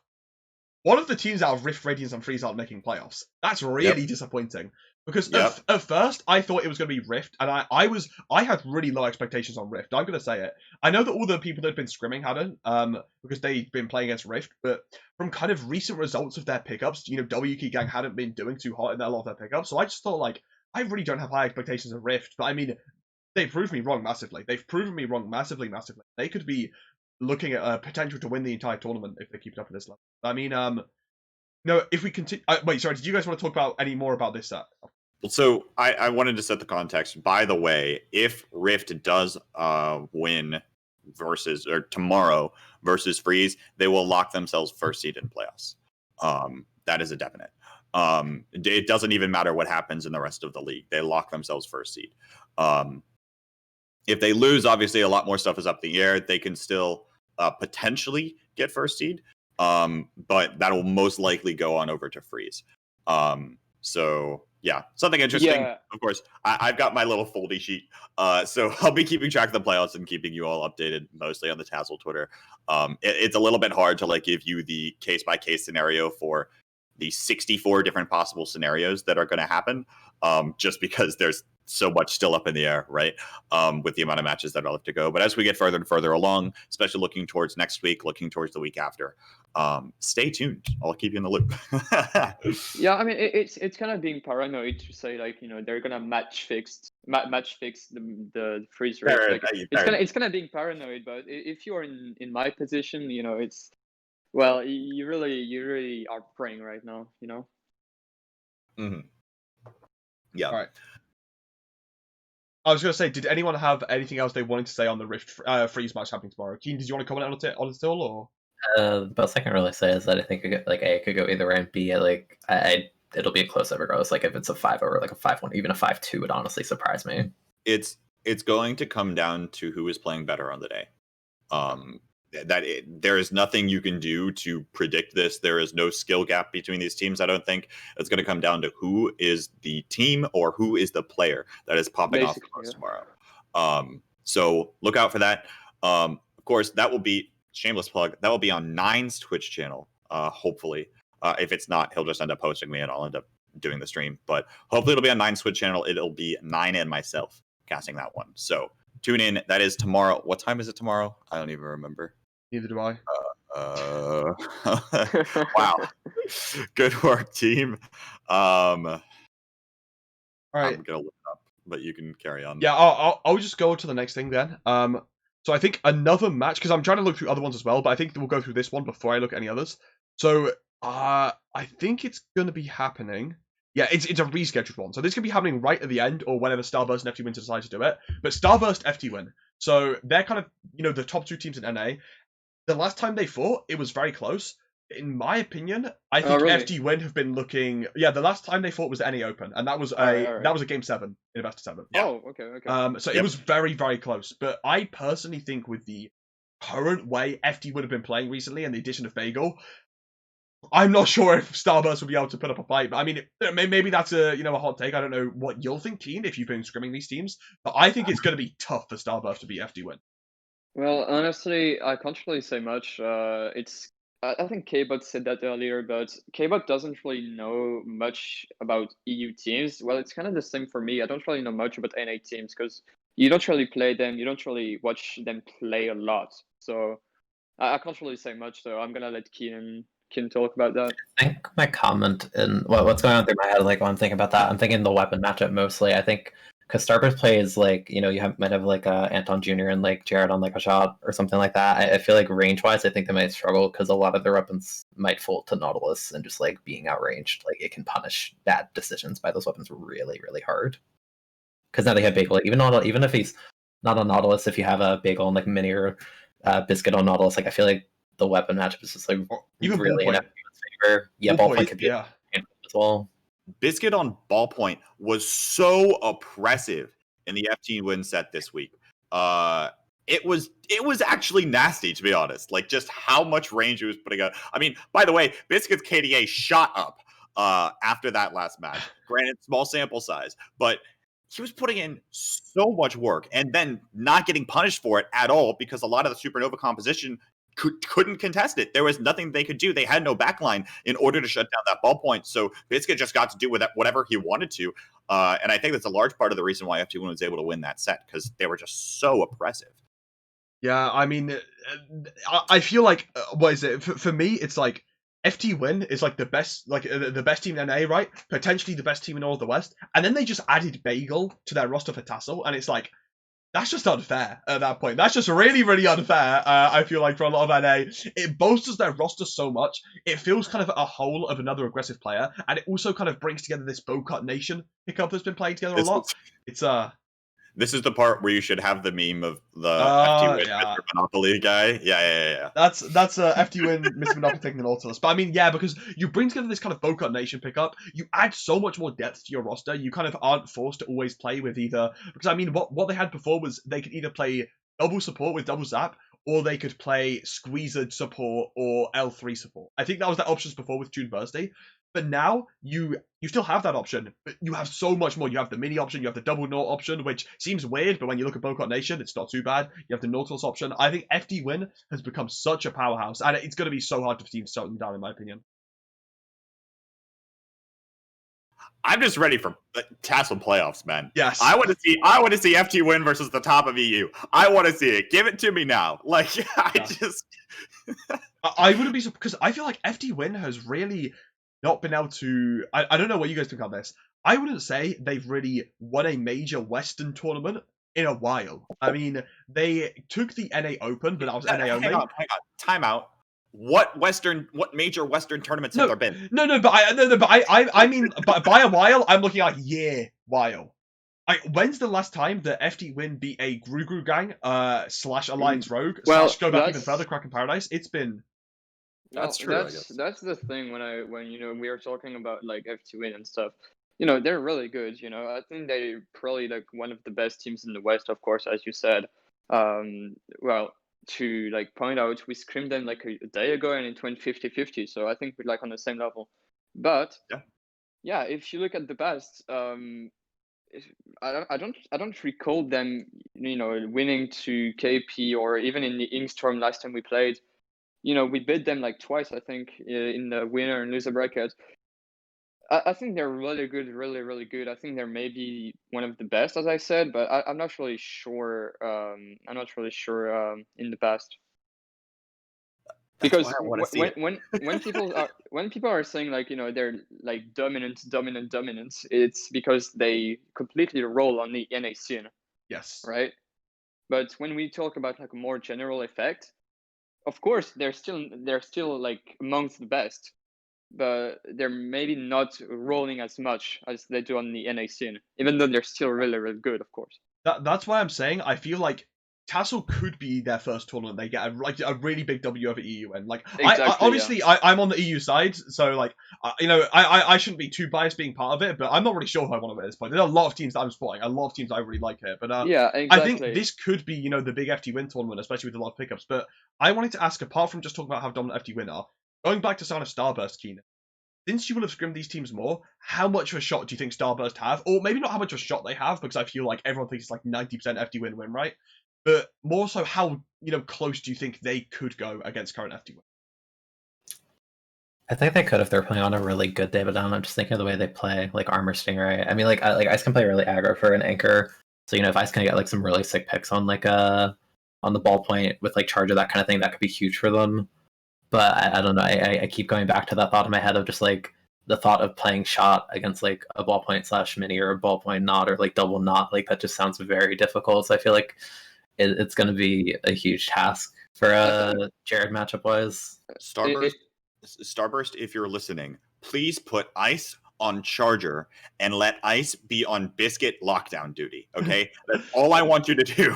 Speaker 1: one of the teams out of Rift Radiance and Freeze aren't making playoffs. That's really disappointing. Because at first I thought it was going to be Rift, and I had really low expectations on Rift. I'm going to say it. I know that all the people that had been scrimming hadn't, because they'd been playing against Rift, but from kind of recent results of their pickups, WK Gang hadn't been doing too hot in a lot of their pickups, so I just thought, like, I really don't have high expectations of Rift, but I mean, they proved me wrong massively. They've proven me wrong massively. They could be looking at a potential to win the entire tournament if they keep it up at this level. I mean, no, if we continue... wait, sorry, did you guys want to talk about any more about this?
Speaker 4: So I wanted to set the context. By the way, if Rift does win tomorrow versus Freeze, they will lock themselves first seed in playoffs. That is a definite. It doesn't even matter what happens in the rest of the league. They lock themselves first seed. If they lose, obviously a lot more stuff is up in the air. They can still potentially get first seed, but that will most likely go on over to Freeze. So yeah, something interesting.
Speaker 2: Yeah.
Speaker 4: Of course, I've got my little foldy sheet, so I'll be keeping track of the playoffs and keeping you all updated, mostly on the Tassel Twitter. It's a little bit hard to like give you the case by case scenario for the 64 different possible scenarios that are going to happen, just because there's so much still up in the air, right? With the amount of matches that are left to go. But as we get further and further along, especially looking towards next week, looking towards the week after, stay tuned. I'll keep you in the loop.
Speaker 2: Yeah, I mean, it's kind of being paranoid to say, like, they're gonna match fix the freeze rate. Like, it's kind of being paranoid. But if you're in my position, it's, well, you really are praying right now,
Speaker 4: Mm-hmm. Yeah.
Speaker 1: All right. I was going to say, did anyone have anything else they wanted to say on the Rift Freeze match happening tomorrow? Keen, did you want to comment on it still, or?
Speaker 3: The best I can really say is that I think it could go either way, and B, it'll be a close regardless. Like if it's a 5 over, like a 5-1, even a 5-2 would honestly surprise me.
Speaker 4: It's going to come down to who is playing better on the day. There is nothing you can do to predict this. There is no skill gap between these teams. I don't think it's going to come down to who is the team or who is the player that is popping off the most tomorrow. So look out for that. Of course, that will be, shameless plug, that will be on Nine's Twitch channel, hopefully. If it's not, he'll just end up posting me and I'll end up doing the stream. But hopefully it'll be on Nine's Twitch channel. It'll be Nine and myself casting that one. So tune in. That is tomorrow. What time is it tomorrow? I don't even remember.
Speaker 1: Neither do I.
Speaker 4: Wow. Good work, team. All
Speaker 1: right.
Speaker 4: I'm gonna look it up, but you can carry on.
Speaker 1: Yeah, I'll just go to the next thing then. So I think another match, because I'm trying to look through other ones as well, but I think we'll go through this one before I look at any others. So I think it's gonna be happening. Yeah, it's a rescheduled one. So this could be happening right at the end or whenever Starburst and FT Win decide to do it. But Starburst, FT Win. So they're kind of, the top two teams in NA. The last time they fought, it was very close. In my opinion, I think
Speaker 2: really?
Speaker 1: FT Win have been looking. Yeah, the last time they fought was the NA Open, and that was that was a game 7 in a best of 7.
Speaker 2: Yeah. Oh, okay.
Speaker 1: So it was very, very close. But I personally think with the current way FT Win have been playing recently and the addition of Bagel, I'm not sure if Starburst will be able to put up a fight, but I mean, maybe that's a a hot take. I don't know what you'll think, Keen, if you've been scrimming these teams, but I think it's going to be tough for Starburst to beat FD Win.
Speaker 2: Well, honestly, I can't really say much. I think Kbot said that earlier, but Kbot doesn't really know much about EU teams. Well, it's kind of the same for me. I don't really know much about NA teams because you don't really play them. You don't really watch them play a lot. So I can't really say much. So I'm gonna let Keen talk about that.
Speaker 3: I think my comment and what's going on through my head, like when I'm thinking about that, I'm thinking the weapon matchup mostly. I think because Starburst plays like you might have like Anton Jr. and like Jared on like a shot or something like that. I feel like range wise, I think they might struggle because a lot of their weapons might fold to Nautilus and just like being outranged, like it can punish bad decisions by those weapons really really hard. Because now they have Bagel, like even if he's not on Nautilus, if you have a Bagel and like Mini or Biscuit on Nautilus, like I feel like the weapon matchup is just like
Speaker 1: Even
Speaker 3: really in
Speaker 1: Ballpoint.
Speaker 3: everyone's favor. Yeah, Ballpoint could be
Speaker 1: yeah.
Speaker 3: as well.
Speaker 4: Biscuit on Ballpoint was so oppressive in the FT win set this week. It was actually nasty, to be honest. Like just how much range he was putting out. I mean, by the way, Biscuit's KDA shot up after that last match. Granted, small sample size, but he was putting in so much work and then not getting punished for it at all because a lot of the Supernova composition couldn't contest it. There was nothing they could do. They had no backline in order to shut down that Ballpoint. So Biscuit just got to do with that whatever he wanted to. And I think that's a large part of the reason why FT1 was able to win that set because they were just so oppressive.
Speaker 1: Yeah, I mean, I feel like what is it for me? It's like FT Win is like the best team in NA, right? Potentially the best team in all of the West, and then they just added Bagel to their roster for Tassel, and it's like that's just unfair at that point. That's just really, really unfair. I feel like for a lot of NA, it bolsters their roster so much. It feels kind of a whole of another aggressive player, and it also kind of brings together this Bocut Nation pickup that's been playing together a lot. It's
Speaker 4: This is the part where you should have the meme of the FT Win
Speaker 1: yeah.
Speaker 4: Mr. Monopoly guy. Yeah.
Speaker 1: That's FT Win Mr. Monopoly taking the Nautilus. But I mean, yeah, because you bring together this kind of Bocut Nation pickup, you add so much more depth to your roster. You kind of aren't forced to always play with either. Because I mean, what they had before was they could either play double support with double zap, or they could play squeezed support or L3 support. I think that was their options before with Tune Birthday. But now you still have that option, but you have so much more. You have the mini option, you have the double Naut option, which seems weird, but when you look at Bocut Nation, it's not too bad. You have the Nautilus option. I think FD Win has become such a powerhouse, and it's going to be so hard for teams to shut them down, in my opinion.
Speaker 4: I'm just ready for Tassel playoffs, man.
Speaker 1: Yes,
Speaker 4: I want to see FT Win versus the top of EU. I want to see it. Give it to me now. Like
Speaker 1: I wouldn't be because I feel like FD Win has really not been able to. I don't know what you guys think about this. I wouldn't say they've really won a major Western tournament in a while. I mean, they took the NA Open, but that was NA only.
Speaker 4: Hang on. Time out. What major Western tournaments have there been?
Speaker 1: No, but I mean, by a while, I'm looking like while. When's the last time the FD Win beat a Gru gang / Alliance Rogue / go back even further, Kraken Paradise? It's been.
Speaker 4: That's true. I guess.
Speaker 2: That's the thing when we are talking about like FT Win and stuff. They're really good. I think they're probably like one of the best teams in the West, of course, as you said. Well, to like point out, we scrimmed them like a day ago and it went 50-50. So I think we're like on the same level. But yeah, if you look at the past, I don't recall them, winning to KP or even in the Inkstorm last time we played. We beat them like twice, I think, in the winner and loser bracket. I think they're really good, really, really good. I think they're maybe one of the best, as I said, but I'm not really sure. I'm not really sure in the past. Because when people are saying like they're like dominant, it's because they completely roll on the NA scene.
Speaker 1: Yes.
Speaker 2: Right. But when we talk about like a more general effect, of course they're still like amongst the best, but they're maybe not rolling as much as they do on the NA scene, even though they're still really, really good, of course.
Speaker 1: That's why I'm saying I feel like Tassel could be their first tournament. They get a really big W over EU, and like
Speaker 2: exactly,
Speaker 1: I'm on the EU side, so like I shouldn't be too biased being part of it, but I'm not really sure who I want to win at this point. There's a lot of teams that I'm supporting, a lot of teams I really like here, but
Speaker 2: yeah, exactly.
Speaker 1: I think this could be the big FT Win tournament, especially with a lot of pickups. But I wanted to ask, apart from just talking about how dominant FT Win are, going back to sound of Starburst, Keenan, since you will have scrimmed these teams more, how much of a shot do you think Starburst have? Or maybe not how much of a shot they have, because I feel like everyone thinks it's like 90% FD win, right? But more so how, close do you think they could go against current FD win?
Speaker 3: I think they could if they're playing on a really good day, but I'm just thinking of the way they play, like Armor Stingray. I mean, like Ice can play really aggro for an anchor, so if Ice can get like some really sick picks on like on the ball point with like Charger, that kind of thing, that could be huge for them. But I don't know. I keep going back to that thought in my head of just like the thought of playing shot against like a ballpoint / mini or a ballpoint knot or like double knot. Like that just sounds very difficult. So I feel like it's going to be a huge task for Jared matchup wise.
Speaker 4: Starburst, if you're listening, please put Ice on Charger and let Ice be on Biscuit lockdown duty. Okay, that's all I want you to do.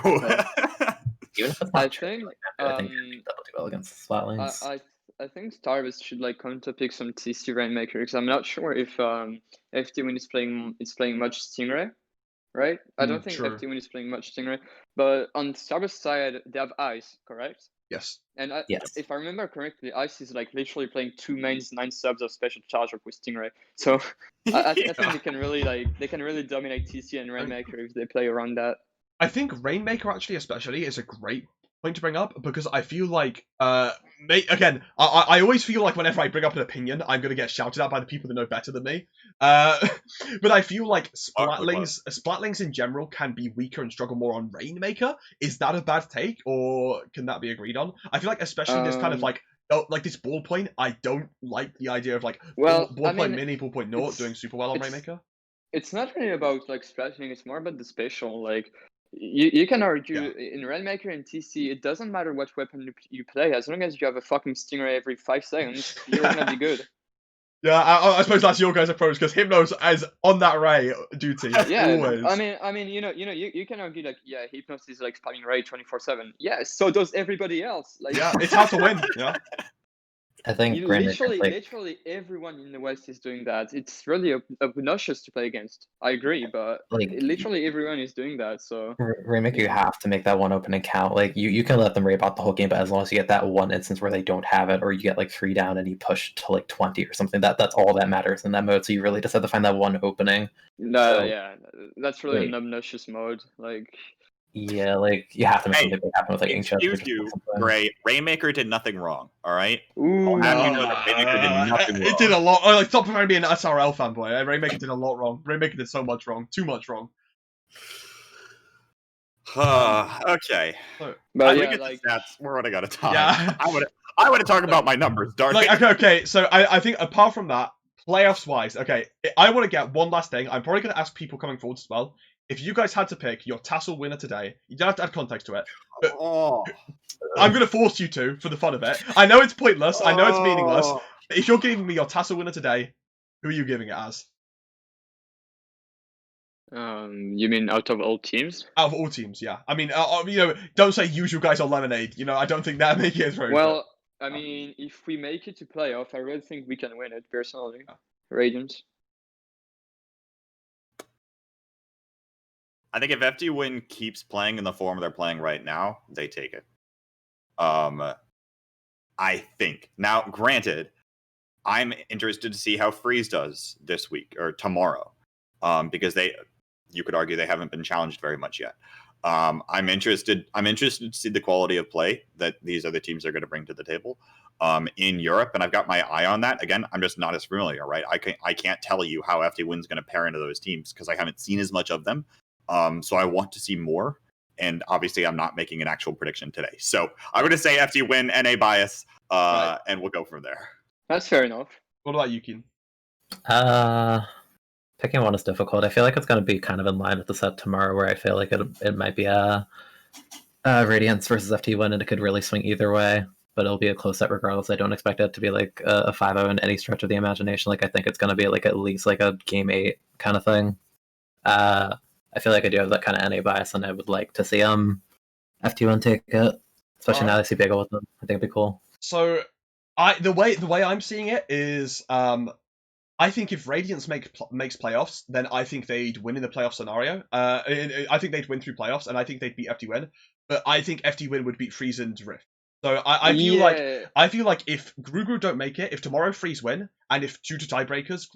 Speaker 3: Even if it's
Speaker 2: I
Speaker 3: not
Speaker 2: think
Speaker 3: I think that'll do well against the Flatlings.
Speaker 2: I think Starburst should like counterpick some TC Rainmaker, because I'm not sure if FT1 is playing much Stingray, right? I don't think
Speaker 1: true.
Speaker 2: FT1 is playing much Stingray, but on Starburst side they have Ice, correct?
Speaker 1: Yes.
Speaker 2: And
Speaker 3: Yes.
Speaker 2: if I remember correctly, Ice is like literally playing 2 mains, 9 subs of special charge up with Stingray. So I think they can really dominate TC and Rainmaker if they play around that.
Speaker 1: I think Rainmaker actually, especially, is a great point to bring up, because I feel like, again, I always feel like whenever I bring up an opinion, I'm going to get shouted at by the people that know better than me. But I feel like Splatlings in general can be weaker and struggle more on Rainmaker. Is that a bad take, or can that be agreed on? I feel like, especially this kind of like this ballpoint, I don't like the idea of like ballpoint mini, ballpoint naught doing super well on Rainmaker.
Speaker 2: It's not really about like splatting, it's more about the spatial. Like you can argue in Rainmaker and TC, it doesn't matter what weapon you play, as long as you have a fucking Stingray every 5 seconds, you're gonna be good.
Speaker 1: Yeah, I suppose that's your guys' approach, because Hypnos is on that Ray duty.
Speaker 2: Yeah,
Speaker 1: always.
Speaker 2: I mean, you can argue like, yeah, Hypnos is like spamming Ray 24/7. Yeah, so does everybody else. Like,
Speaker 1: yeah, it's hard to win. Yeah.
Speaker 3: I think
Speaker 2: literally everyone in the West is doing that. It's really obnoxious to play against. I agree, but
Speaker 3: like
Speaker 2: literally everyone is doing that. So
Speaker 3: Rainmaker, you have to make that one opening count. Like you can let them rape out the whole game, but as long as you get that one instance where they don't have it, or you get like 3 down and you push to like 20 or something, that's all that matters in that mode. So you really just have to find that one opening.
Speaker 2: Yeah, that's really an obnoxious mode. Like.
Speaker 3: Yeah, like you have to make something happen with like
Speaker 4: Excuse you, Gray. Rainmaker did nothing wrong. All right.
Speaker 2: Ooh,
Speaker 4: How do you know that Rainmaker did nothing wrong?
Speaker 1: It did a lot. Oh, like, stop trying to be an SRL fanboy. Rainmaker did a lot wrong. Rainmaker did so much wrong. Too much wrong.
Speaker 4: Okay.
Speaker 2: But
Speaker 4: we get the stats. We're running out of time.
Speaker 1: Yeah.
Speaker 4: I want to talk about my numbers, darn it.
Speaker 1: Okay. So I think apart from that, playoffs wise, okay, I want to get one last thing. I'm probably going to ask people coming forward as well. If you guys had to pick your tassel winner today, you don't have to add context to it. But I'm going to force you to, for the fun of it. I know it's pointless. I know it's meaningless. But if you're giving me your tassel winner today, who are you giving it as?
Speaker 2: You mean out of all teams?
Speaker 1: Out of all teams, yeah. I mean, don't say usual guys or lemonade. I don't think that make it through.
Speaker 2: Well, I mean, if we make it to playoff, I really think we can win it, personally. Radiant.
Speaker 4: I think if FD Win keeps playing in the form they're playing right now, they take it. I think. Now, granted, I'm interested to see how Freeze does this week or tomorrow, because you could argue they haven't been challenged very much yet. I'm interested to see the quality of play that these other teams are going to bring to the table in Europe, and I've got my eye on that. Again, I'm just not as familiar, right? I can't tell you how FD Win's going to pair into those teams because I haven't seen as much of them. So I want to see more, and obviously I'm not making an actual prediction today. So I'm going to say FD Win, NA bias,
Speaker 2: Right.
Speaker 4: And we'll go from there.
Speaker 2: That's fair enough.
Speaker 1: What about you, Keen?
Speaker 3: Picking one is difficult. I feel like it's going to be kind of in line with the set tomorrow, where I feel like it might be a Radiance versus FT Win, and it could really swing either way. But it'll be a close set regardless. I don't expect it to be like a 5-0 in any stretch of the imagination. Like I think it's going to be like at least like a game 8 kind of thing. I feel like I do have that kind of NA bias, and I would like to see FT1 take it, especially now that I see Bagel with them. I think it'd be cool.
Speaker 1: So, the way I'm seeing it is, I think if Radiance makes playoffs, then I think they'd win in the playoff scenario. I think they'd win through playoffs, and I think they'd beat FT Win. But I think FT Win would beat Friesen's Rift. So I feel like if Gru don't make it, if tomorrow Freeze win, and if due to tiebreakers,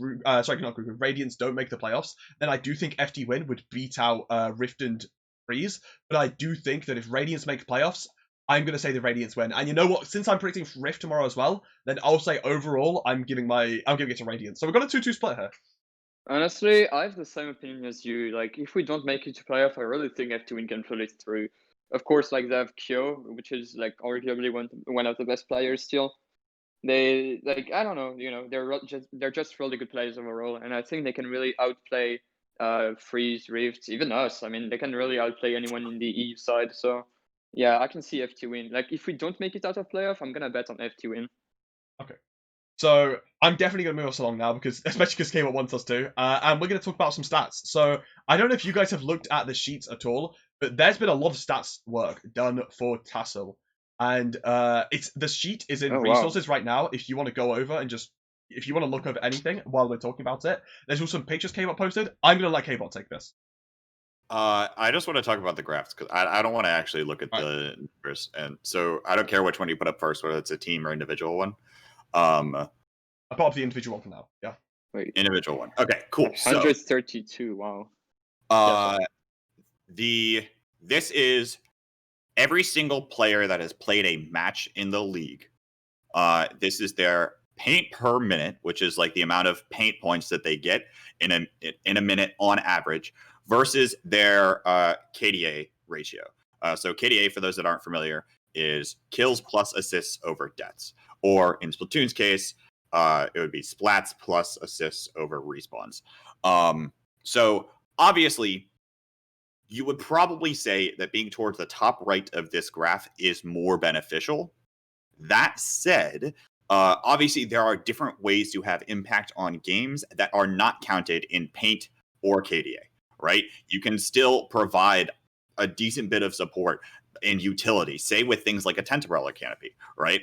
Speaker 1: Radiance don't make the playoffs, then I do think FT Win would beat out Rift and Freeze. But I do think that if Radiance make playoffs, I'm gonna say the Radiance win. And you know what? Since I'm predicting Rift tomorrow as well, then I'll say overall I'm giving it to Radiance. So we've got a 2-2 split here.
Speaker 2: Honestly, I have the same opinion as you. Like, if we don't make it to playoff, I really think F2 Win can pull it through. Of course, like, they have Kyo, which is like arguably one of the best players still. They, like, I don't know, they're just really good players overall, and I think they can really outplay Freeze, Rift, even us. I mean, they can really outplay anyone in the Eve side. So yeah, I can see F2 Win. Like, if we don't make it out of playoff, I'm gonna bet on F2 Win.
Speaker 1: Okay. So I'm definitely going to move us along now, especially because Kbot wants us to. And we're going to talk about some stats. So I don't know if you guys have looked at the sheets at all, but there's been a lot of stats work done for Tassel. And the sheet is in resources right now if you want to go over and if you want to look over anything while we're talking about it. There's also some pictures Kbot posted. I'm going to let Kbot take this.
Speaker 4: I just want to talk about the graphs because I don't want to actually look at the numbers. And so I don't care which one you put up first, whether it's a team or individual one.
Speaker 1: Apart from the individual one for now, yeah.
Speaker 2: Wait.
Speaker 4: Individual one. Okay, cool.
Speaker 2: 132. Wow.
Speaker 4: This is every single player that has played a match in the league. This is their paint per minute, which is like the amount of paint points that they get in a minute on average, versus their KDA ratio. So KDA, for those that aren't familiar, is kills plus assists over deaths. Or in Splatoon's case, it would be splats plus assists over respawns. So obviously, you would probably say that being towards the top right of this graph is more beneficial. That said, obviously there are different ways to have impact on games that are not counted in paint or KDA, right? You can still provide a decent bit of support and utility, say with things like a tent umbrella canopy, right?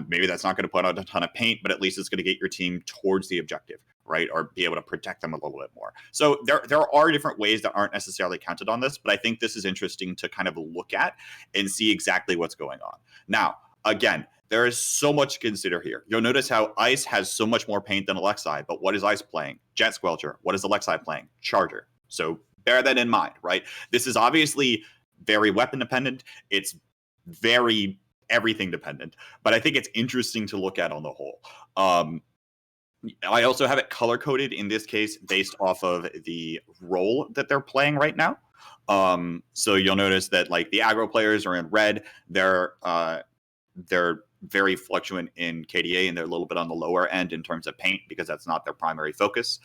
Speaker 4: Maybe that's not going to put out a ton of paint, but at least it's going to get your team towards the objective, right? Or be able to protect them a little bit more. So there are different ways that aren't necessarily counted on this, but I think this is interesting to kind of look at and see exactly what's going on. Now, again, there is so much to consider here. You'll notice how Ice has so much more paint than Alexei, but what is Ice playing? Jet Squelcher. What is Alexei playing? Charger. So bear that in mind, right? This is obviously very weapon dependent. It's very everything dependent, but I think it's interesting to look at on the whole. I also have it color coded in this case based off of the role that they're playing right now. So you'll notice that like the aggro players are in red. They're very fluctuant in KDA, and they're a little bit on the lower end in terms of paint because that's not their primary focus.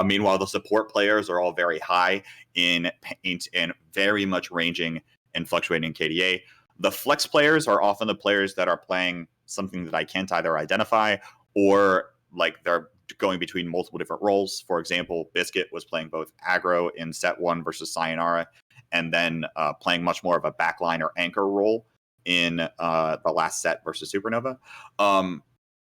Speaker 4: Meanwhile, the support players are all very high in paint and very much ranging and fluctuating in KDA. The flex players are often the players that are playing something that I can't either identify, or like they're going between multiple different roles. For example, Biscuit was playing both aggro in set 1 versus Sayonara, and then playing much more of a backline or anchor role in the last set versus Supernova.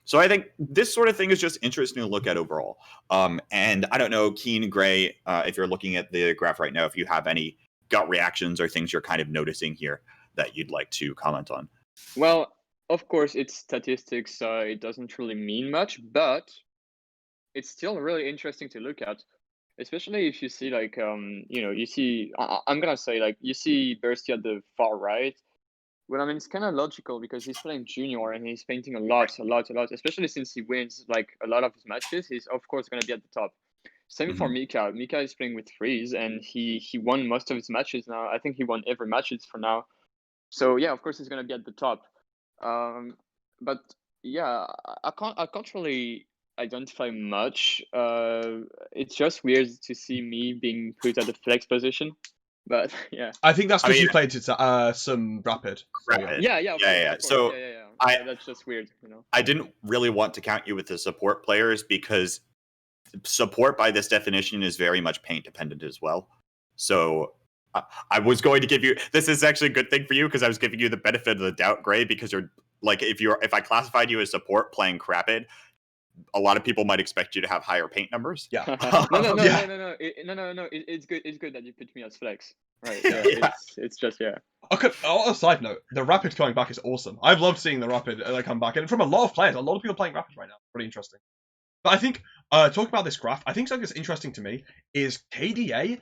Speaker 4: So I think this sort of thing is just interesting to look at overall. And I don't know, Keen, Gray, if you're looking at the graph right now, if you have any gut reactions or things you're kind of noticing here that you'd like to comment on.
Speaker 2: Well, of course, it's statistics, so it doesn't really mean much, but it's still really interesting to look at, especially if you see like, you see, I'm gonna say like, you see Bursty at the far right. Well, I mean, it's kind of logical because he's playing junior and he's painting a lot, especially since he wins like a lot of his matches. He's of course going to be at the top. Same for Mika. Mika is playing with Freeze and he won most of his matches now. I think he won every matches for now. So yeah, of course he's going to be at the top. But yeah, I can't really identify much. It's just weird to see me being put at the flex position. But yeah,
Speaker 1: I think that's because you played some rapid.
Speaker 2: Yeah.
Speaker 4: So
Speaker 2: that's just weird, you know.
Speaker 4: I didn't really want to count you with the support players because support by this definition is very much paint dependent as well. So I was going to give you, this is actually a good thing for you because I was giving you the benefit of the doubt, Gray, because you're like, if I classified you as support playing Crapid, a lot of people might expect you to have higher paint numbers.
Speaker 1: Yeah.
Speaker 2: No. It's good. It's good that you put me as flex. Right.
Speaker 1: Yeah.
Speaker 2: Yeah. It's just
Speaker 1: Okay, on a side note, the Rapid coming back is awesome. I've loved seeing the Rapid come back, and from a lot of players, a lot of people playing Rapid right now. Pretty interesting. But I think, talking about this graph, I think something that's interesting to me is KDA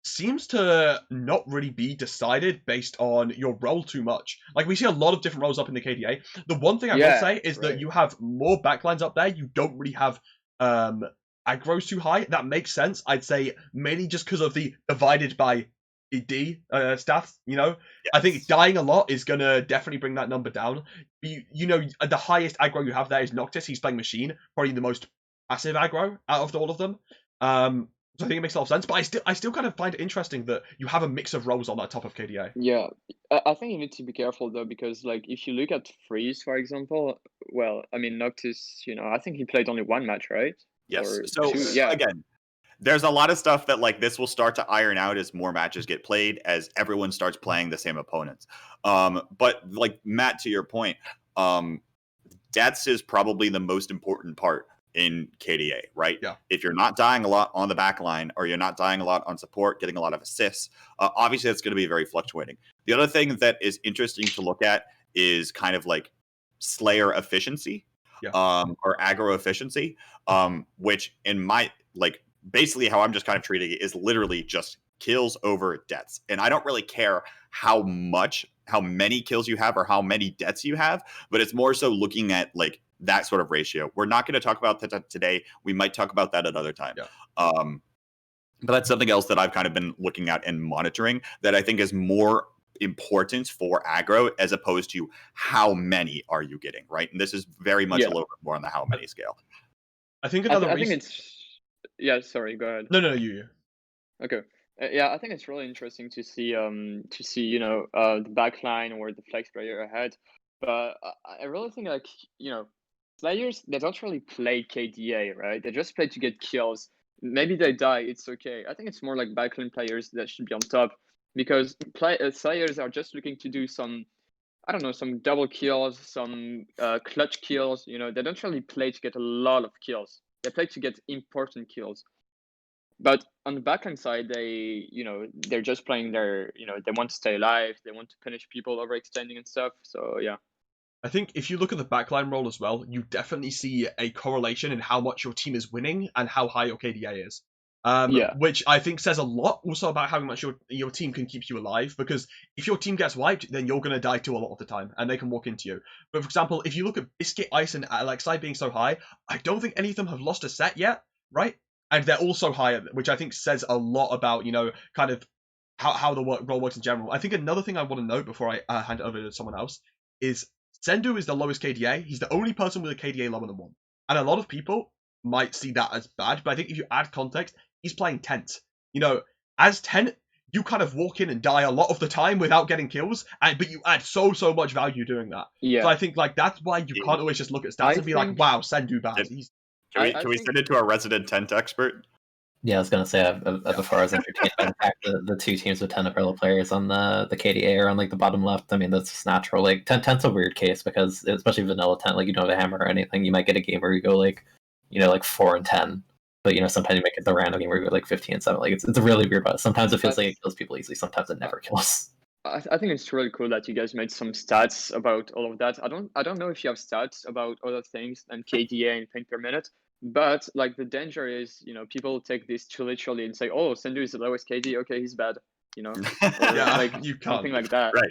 Speaker 1: seems to not really be decided based on your role too much. Like, we see a lot of different roles up in the KDA. The one thing I will say is that you have more backlines up there. You don't really have aggro's too high. That makes sense. I'd say mainly just because of the divided by D stats, you know?
Speaker 4: Yes.
Speaker 1: I think dying a lot is going to definitely bring that number down. You know, the highest aggro you have there is Noctis. He's playing Machine, probably the most passive aggro out of all of them. So I think it makes a lot of sense. But I still kind of find it interesting that you have a mix of roles on that top of KDA.
Speaker 2: Yeah. I think you need to be careful though, because like if you look at Freeze, for example, well, I mean Noctis, I think he played only one match, right?
Speaker 4: Yes.
Speaker 2: Or
Speaker 4: So
Speaker 2: two, yeah.
Speaker 4: again, there's a lot of stuff that like this will start to iron out as more matches get played, as everyone starts playing the same opponents. But like Matt, to your point, deaths is probably the most important part in KDA, right?
Speaker 1: Yeah.
Speaker 4: If you're not dying a lot on the back line, or you're not dying a lot on support, getting a lot of assists, obviously that's going to be very fluctuating. The other thing that is interesting to look at is kind of like Slayer efficiency, or aggro efficiency, which in my like basically how I'm just kind of treating it is literally just kills over deaths. And I don't really care how many kills you have or how many deaths you have, but it's more so looking at like that sort of ratio. We're not going to talk about that today. We might talk about that another time.
Speaker 1: Yeah.
Speaker 4: But that's something else that I've kind of been looking at and monitoring that I think is more important for aggro, as opposed to how many are you getting, right? And this is very much a little bit more on the how many scale.
Speaker 1: I think another
Speaker 2: I
Speaker 1: reason...
Speaker 2: think it's sorry, go ahead.
Speaker 1: No, you.
Speaker 2: Okay. Yeah, I think it's really interesting to see the backline or the flex player ahead. But I really think like players, they don't really play KDA, right? They just play to get kills. Maybe they die, it's okay. I think it's more like backline players that should be on top, because players are just looking to do some, I don't know, some double kills, some clutch kills. They don't really play to get a lot of kills. They play to get important kills. But on the backline side, they're just playing they want to stay alive, they want to punish people overextending and stuff. So yeah.
Speaker 1: I think if you look at the backline role as well, you definitely see a correlation in how much your team is winning and how high your KDA is. Which I think says a lot also about how much your team can keep you alive, because if your team gets wiped, then you're going to die too a lot of the time, and they can walk into you. But for example, if you look at Biscuit, Ice, and Alexei being so high, I don't think any of them have lost a set yet, right? And they're also higher, which I think says a lot about, kind of how the role works in general. I think another thing I want to note before I hand it over to someone else is Sendu is the lowest KDA. He's the only person with a KDA lower than 1. And a lot of people might see that as bad, but I think if you add context, he's playing Tent. As Tent, you kind of walk in and die a lot of the time without getting kills, but you add so much value doing that.
Speaker 2: Yeah.
Speaker 1: So I think like that's why you can't always just look at stats and be like, wow, Sendu bad.
Speaker 4: Can we send it to our resident Tent expert?
Speaker 3: Yeah, I was gonna say as far as entertainment, the two teams with 10 umbrella players on the KDA are on like the bottom left. I mean, that's just natural. Like Tent's a weird case, because especially vanilla Tent, like you don't have a hammer or anything. You might get a game where you go like 4 and 10, but sometimes you make it the random game where you go like 15 and 7. Like it's a really weird. But sometimes it feels like it kills people easily. Sometimes it never kills.
Speaker 2: I think it's really cool that you guys made some stats about all of that. I don't know if you have stats about other things than KDA and ping per minute. But like the danger is, people take this too literally and say, "Oh, Sendu is the lowest KD. Okay, he's bad." Or, like
Speaker 1: you can't.
Speaker 2: something like that.
Speaker 4: Right.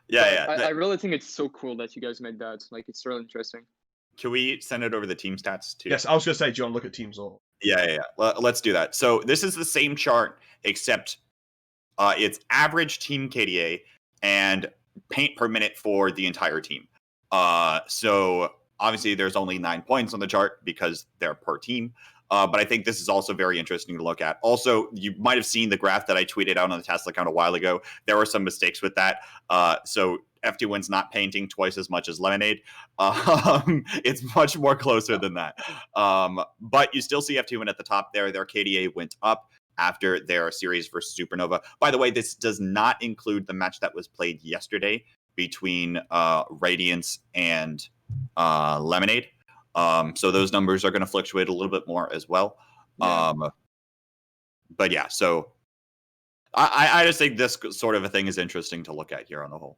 Speaker 4: Yeah,
Speaker 2: I really think it's so cool that you guys made that. Like, it's really interesting.
Speaker 4: Can we send it over the team stats too?
Speaker 1: Yes, I was gonna say, do you want to look at teams or?
Speaker 4: Yeah. Let's do that. So this is the same chart, except it's average team KDA and paint per minute for the entire team. So obviously there's only 9 points on the chart because they're per team. But I think this is also very interesting to look at. Also, you might have seen the graph that I tweeted out on the Tesla account a while ago. There were some mistakes with that. So F2Win's not painting twice as much as Lemonade. It's much more closer than that. But you still see F2Win at the top there. Their KDA went up after their series versus Supernova. By the way, this does not include the match that was played yesterday between Radiance and Lemonade. So those numbers are going to fluctuate a little bit more as well.
Speaker 1: Yeah.
Speaker 4: But yeah, so I just think this sort of a thing is interesting to look at here on the whole.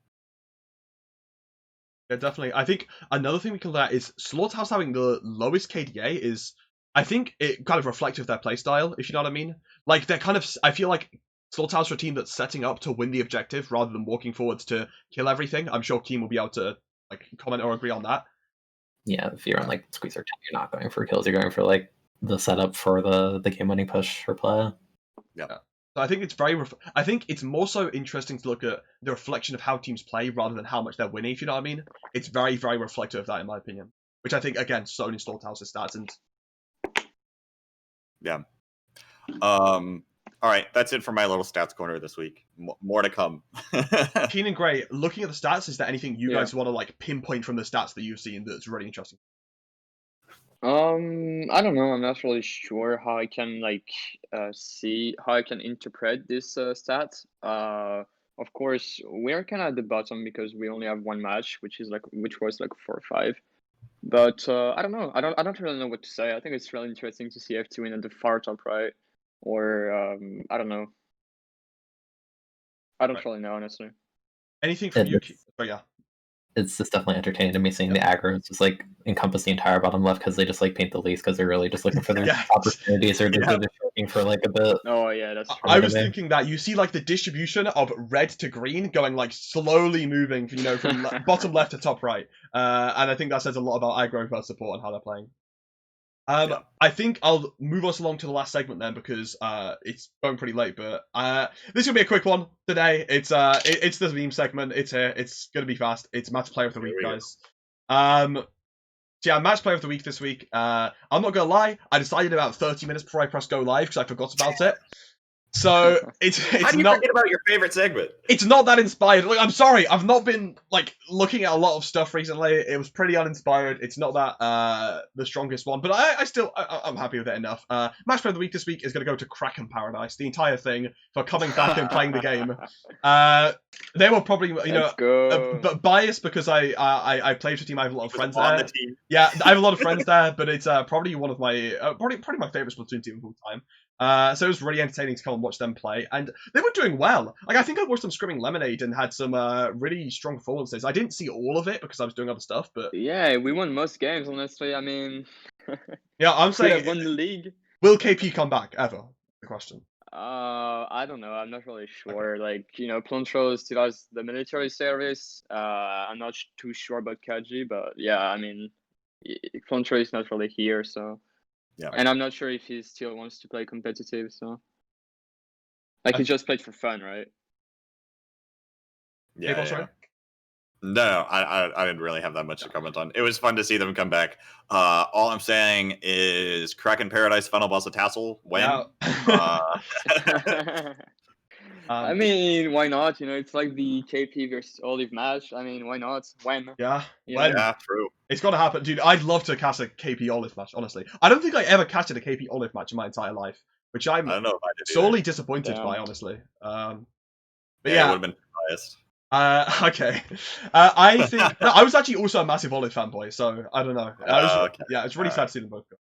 Speaker 1: Yeah, definitely. I think another thing we can look at is Slaughterhouse having the lowest KDA is, I think, it kind of reflective of their playstyle, if you know what I mean. Like, they're kind of, I feel like Slaughterhouse are a team that's setting up to win the objective rather than walking forwards to kill everything. I'm sure Keen will be able to like comment or agree on that.
Speaker 3: Yeah, if you're on like Squeezer 10, you're not going for kills. You're going for like the setup for the game-winning push or play.
Speaker 1: Yeah. So I think it's I think it's more so interesting to look at the reflection of how teams play rather than how much they're winning, if you know what I mean. It's very, very reflective of that, in my opinion. Which I think, again, so in Slaughterhouse's stats. And
Speaker 4: yeah. All right, that's it for my little stats corner this week. More to come.
Speaker 1: Keen and Gray, looking at the stats, is there anything you guys want to like pinpoint from the stats that you've seen that's really interesting?
Speaker 2: I don't know. I'm not really sure how I can see how I can interpret this stat. Of course, we're kind of at the bottom because we only have one match, which was 4-5. But I don't know. I don't really know what to say. I think it's really interesting to see F2 win at the far top right, or I don't know. I don't really know, honestly.
Speaker 1: Anything from you? Oh yeah.
Speaker 3: It's just definitely entertaining to me seeing the aggro's just like encompass the entire bottom left because they just like paint the least because they're really just looking for their opportunities or they're just looking for like a bit.
Speaker 2: Oh yeah, that's true.
Speaker 1: I was thinking that you see like the distribution of red to green going like slowly moving, you know, from bottom left to top right, and I think that says a lot about aggro versus support and how they're playing. I think I'll move us along to the last segment then because it's going pretty late. But this will be a quick one today. It's the meme segment. It's here. It's gonna be fast. It's match player of the week, guys. So yeah, match player of the week this week. I'm not gonna lie. I decided about 30 minutes before I pressed go live because I forgot about it. So it's
Speaker 4: How do you forget about your favorite segment?
Speaker 1: It's not that inspired. Like, I'm sorry, I've not been like looking at a lot of stuff recently. It was pretty uninspired. It's not that the strongest one, but I'm happy with it enough. Match player of the week this week is going to go to Kraken Paradise. The entire thing for coming back and playing the game. They were probably but biased because I played for a team. I have a lot of friends there.
Speaker 4: The team.
Speaker 1: Yeah, I have a lot of friends there, but it's probably one of my probably my favorite Splatoon team of all time. So it was really entertaining to come and watch them play, and they were doing well. Like I think I watched them Screaming Lemonade and had some really strong performances. I didn't see all of it because I was doing other stuff, but
Speaker 2: yeah, we won most games. Honestly, I mean,
Speaker 1: yeah, I'm saying
Speaker 2: won the league.
Speaker 1: Will KP come back ever? The question.
Speaker 2: I don't know. I'm not really sure. Okay. Like Plantro still has the military service. I'm not too sure about Kaji, but yeah, I mean, Plantro is not really here, so. Yeah. And I'm not sure if he still wants to play competitive, so he just played for fun, right?
Speaker 4: Yeah. No, I didn't really have that much to comment on. It was fun to see them come back. All I'm saying is Kraken Paradise Final Boss of Tassel when?
Speaker 2: I mean, why not? It's like the KP versus Olive match. I mean, why not? When?
Speaker 1: Yeah,
Speaker 4: yeah, true.
Speaker 1: It's got to happen, dude. I'd love to cast a KP Olive match, honestly. I don't think I ever casted a KP Olive match in my entire life, which I'm sorely disappointed by, honestly. But yeah,
Speaker 4: it would have been biased.
Speaker 1: Okay. I think I was actually also a massive Olive fanboy, so I don't know. Yeah, it's really sad to see them both go.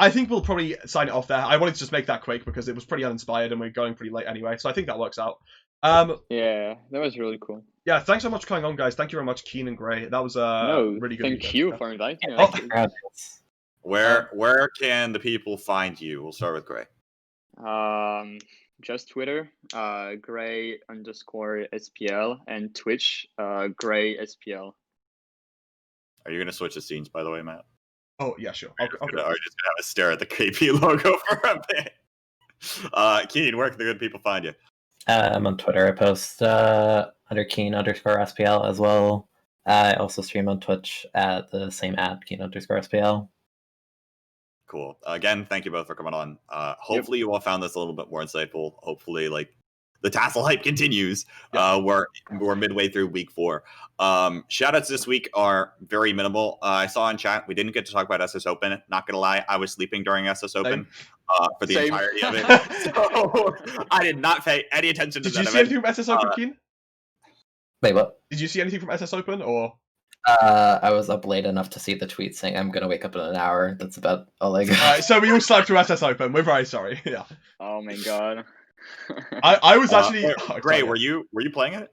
Speaker 1: I think we'll probably sign it off there. I wanted to just make that quick because it was pretty uninspired and we're going pretty late anyway, so I think that works out.
Speaker 2: Yeah, that was really cool.
Speaker 1: Yeah, thanks so much for coming on, guys. Thank you very much, Keen and Gray. That was really good.
Speaker 2: Thank you for inviting me.
Speaker 4: Where can the people find you? We'll start with Gray.
Speaker 2: Just Twitter, Gray_SPL, and Twitch, Gray SPL.
Speaker 4: Are you gonna switch the scenes, by the way, Matt?
Speaker 1: Oh yeah, sure.
Speaker 4: Are you just gonna have a stare at the KP logo for a bit? Keen, where can the good people find you?
Speaker 3: I'm on Twitter. I post under Keen_SPL as well. I also stream on Twitch at the same @Keen_SPL.
Speaker 4: Cool. Again, thank you both for coming on. Hopefully you all found this a little bit more insightful. Hopefully, the Tassel hype continues. We're midway through week 4. Shoutouts this week are very minimal. I saw in chat we didn't get to talk about SS Open. Not gonna lie, I was sleeping during SS Open for the entirety of it. So I did not pay any attention to that.
Speaker 1: Did you see anything from SS Open, Keen?
Speaker 3: Wait, what?
Speaker 1: Did you see anything from SS Open or?
Speaker 3: I was up late enough to see the tweet saying I'm gonna wake up in an hour. That's about all I got.
Speaker 1: Alright, so we all slept through SS Open. We're very sorry. Yeah.
Speaker 2: Oh my god.
Speaker 1: I was actually
Speaker 4: Gray, were you playing it?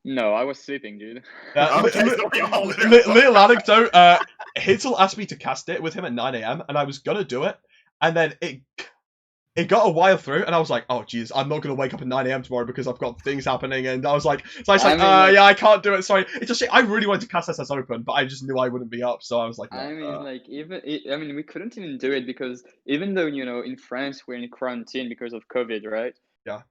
Speaker 2: No, I was sleeping, dude.
Speaker 4: Okay, so we all
Speaker 1: little anecdote. Hitzel asked me to cast it with him at 9 a.m. and I was gonna do it, and then it got a while through, and I was like, oh jeez, I'm not gonna wake up at 9 a.m. tomorrow because I've got things happening, and I was like, yeah, I can't do it. Sorry, it's just I really wanted to cast SS Open, but I just knew I wouldn't be up, so I was like, no.
Speaker 2: I mean, like we couldn't even do it because even though in France we're in quarantine because of COVID, right?
Speaker 1: Yeah.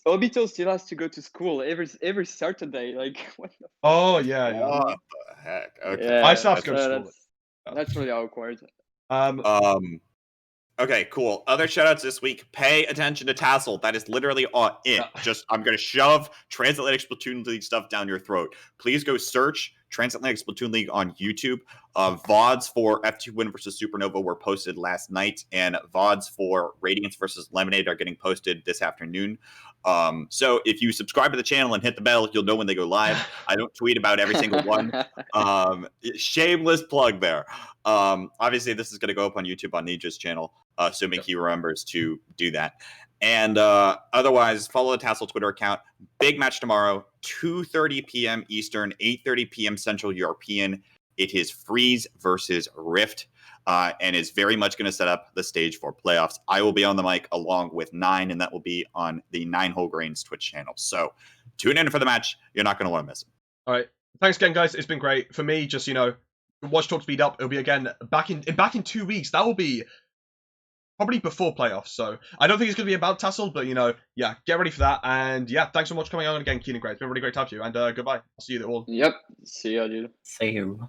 Speaker 2: Obito still has to go to school every Saturday. Like, what the fuck?
Speaker 1: Oh yeah.
Speaker 4: What the heck? Okay.
Speaker 2: Yeah,
Speaker 1: I still have to go to school.
Speaker 2: That's really awkward.
Speaker 4: Okay, cool. Other shoutouts this week. Pay attention to Tassel. That is literally it. Just, I'm going to shove Transatlantic Splatoon League stuff down your throat. Please go search Transatlantic Splatoon League on YouTube. VODs for F2 Win versus Supernova were posted last night, and VODs for Radiance versus Lemonade are getting posted this afternoon. So if you subscribe to the channel and hit the bell, you'll know when they go live. I don't tweet about every single one. Shameless plug there. Obviously, this is going to go up on YouTube on Nija's channel, assuming he remembers to do that. And otherwise, follow the Tassel Twitter account. Big match tomorrow, 2:30 p.m. Eastern, 8:30 p.m. Central European. It is Freeze versus Rift, and is very much going to set up the stage for playoffs. I will be on the mic along with Nine, and that will be on the 9 Whole Grains Twitch channel. So tune in for the match. You're not going to want to miss it.
Speaker 1: All right. Thanks again, guys. It's been great. For me, just, Watch Talk speed up. It'll be again back in 2 weeks. That will be probably before playoffs. So I don't think it's going to be about Tassel, but, yeah, get ready for that. And, yeah, thanks so much for coming on again, Keenan Gray. It's been really great to have you. And goodbye. I'll see you all.
Speaker 2: Yep. See ya, dude.
Speaker 3: See you.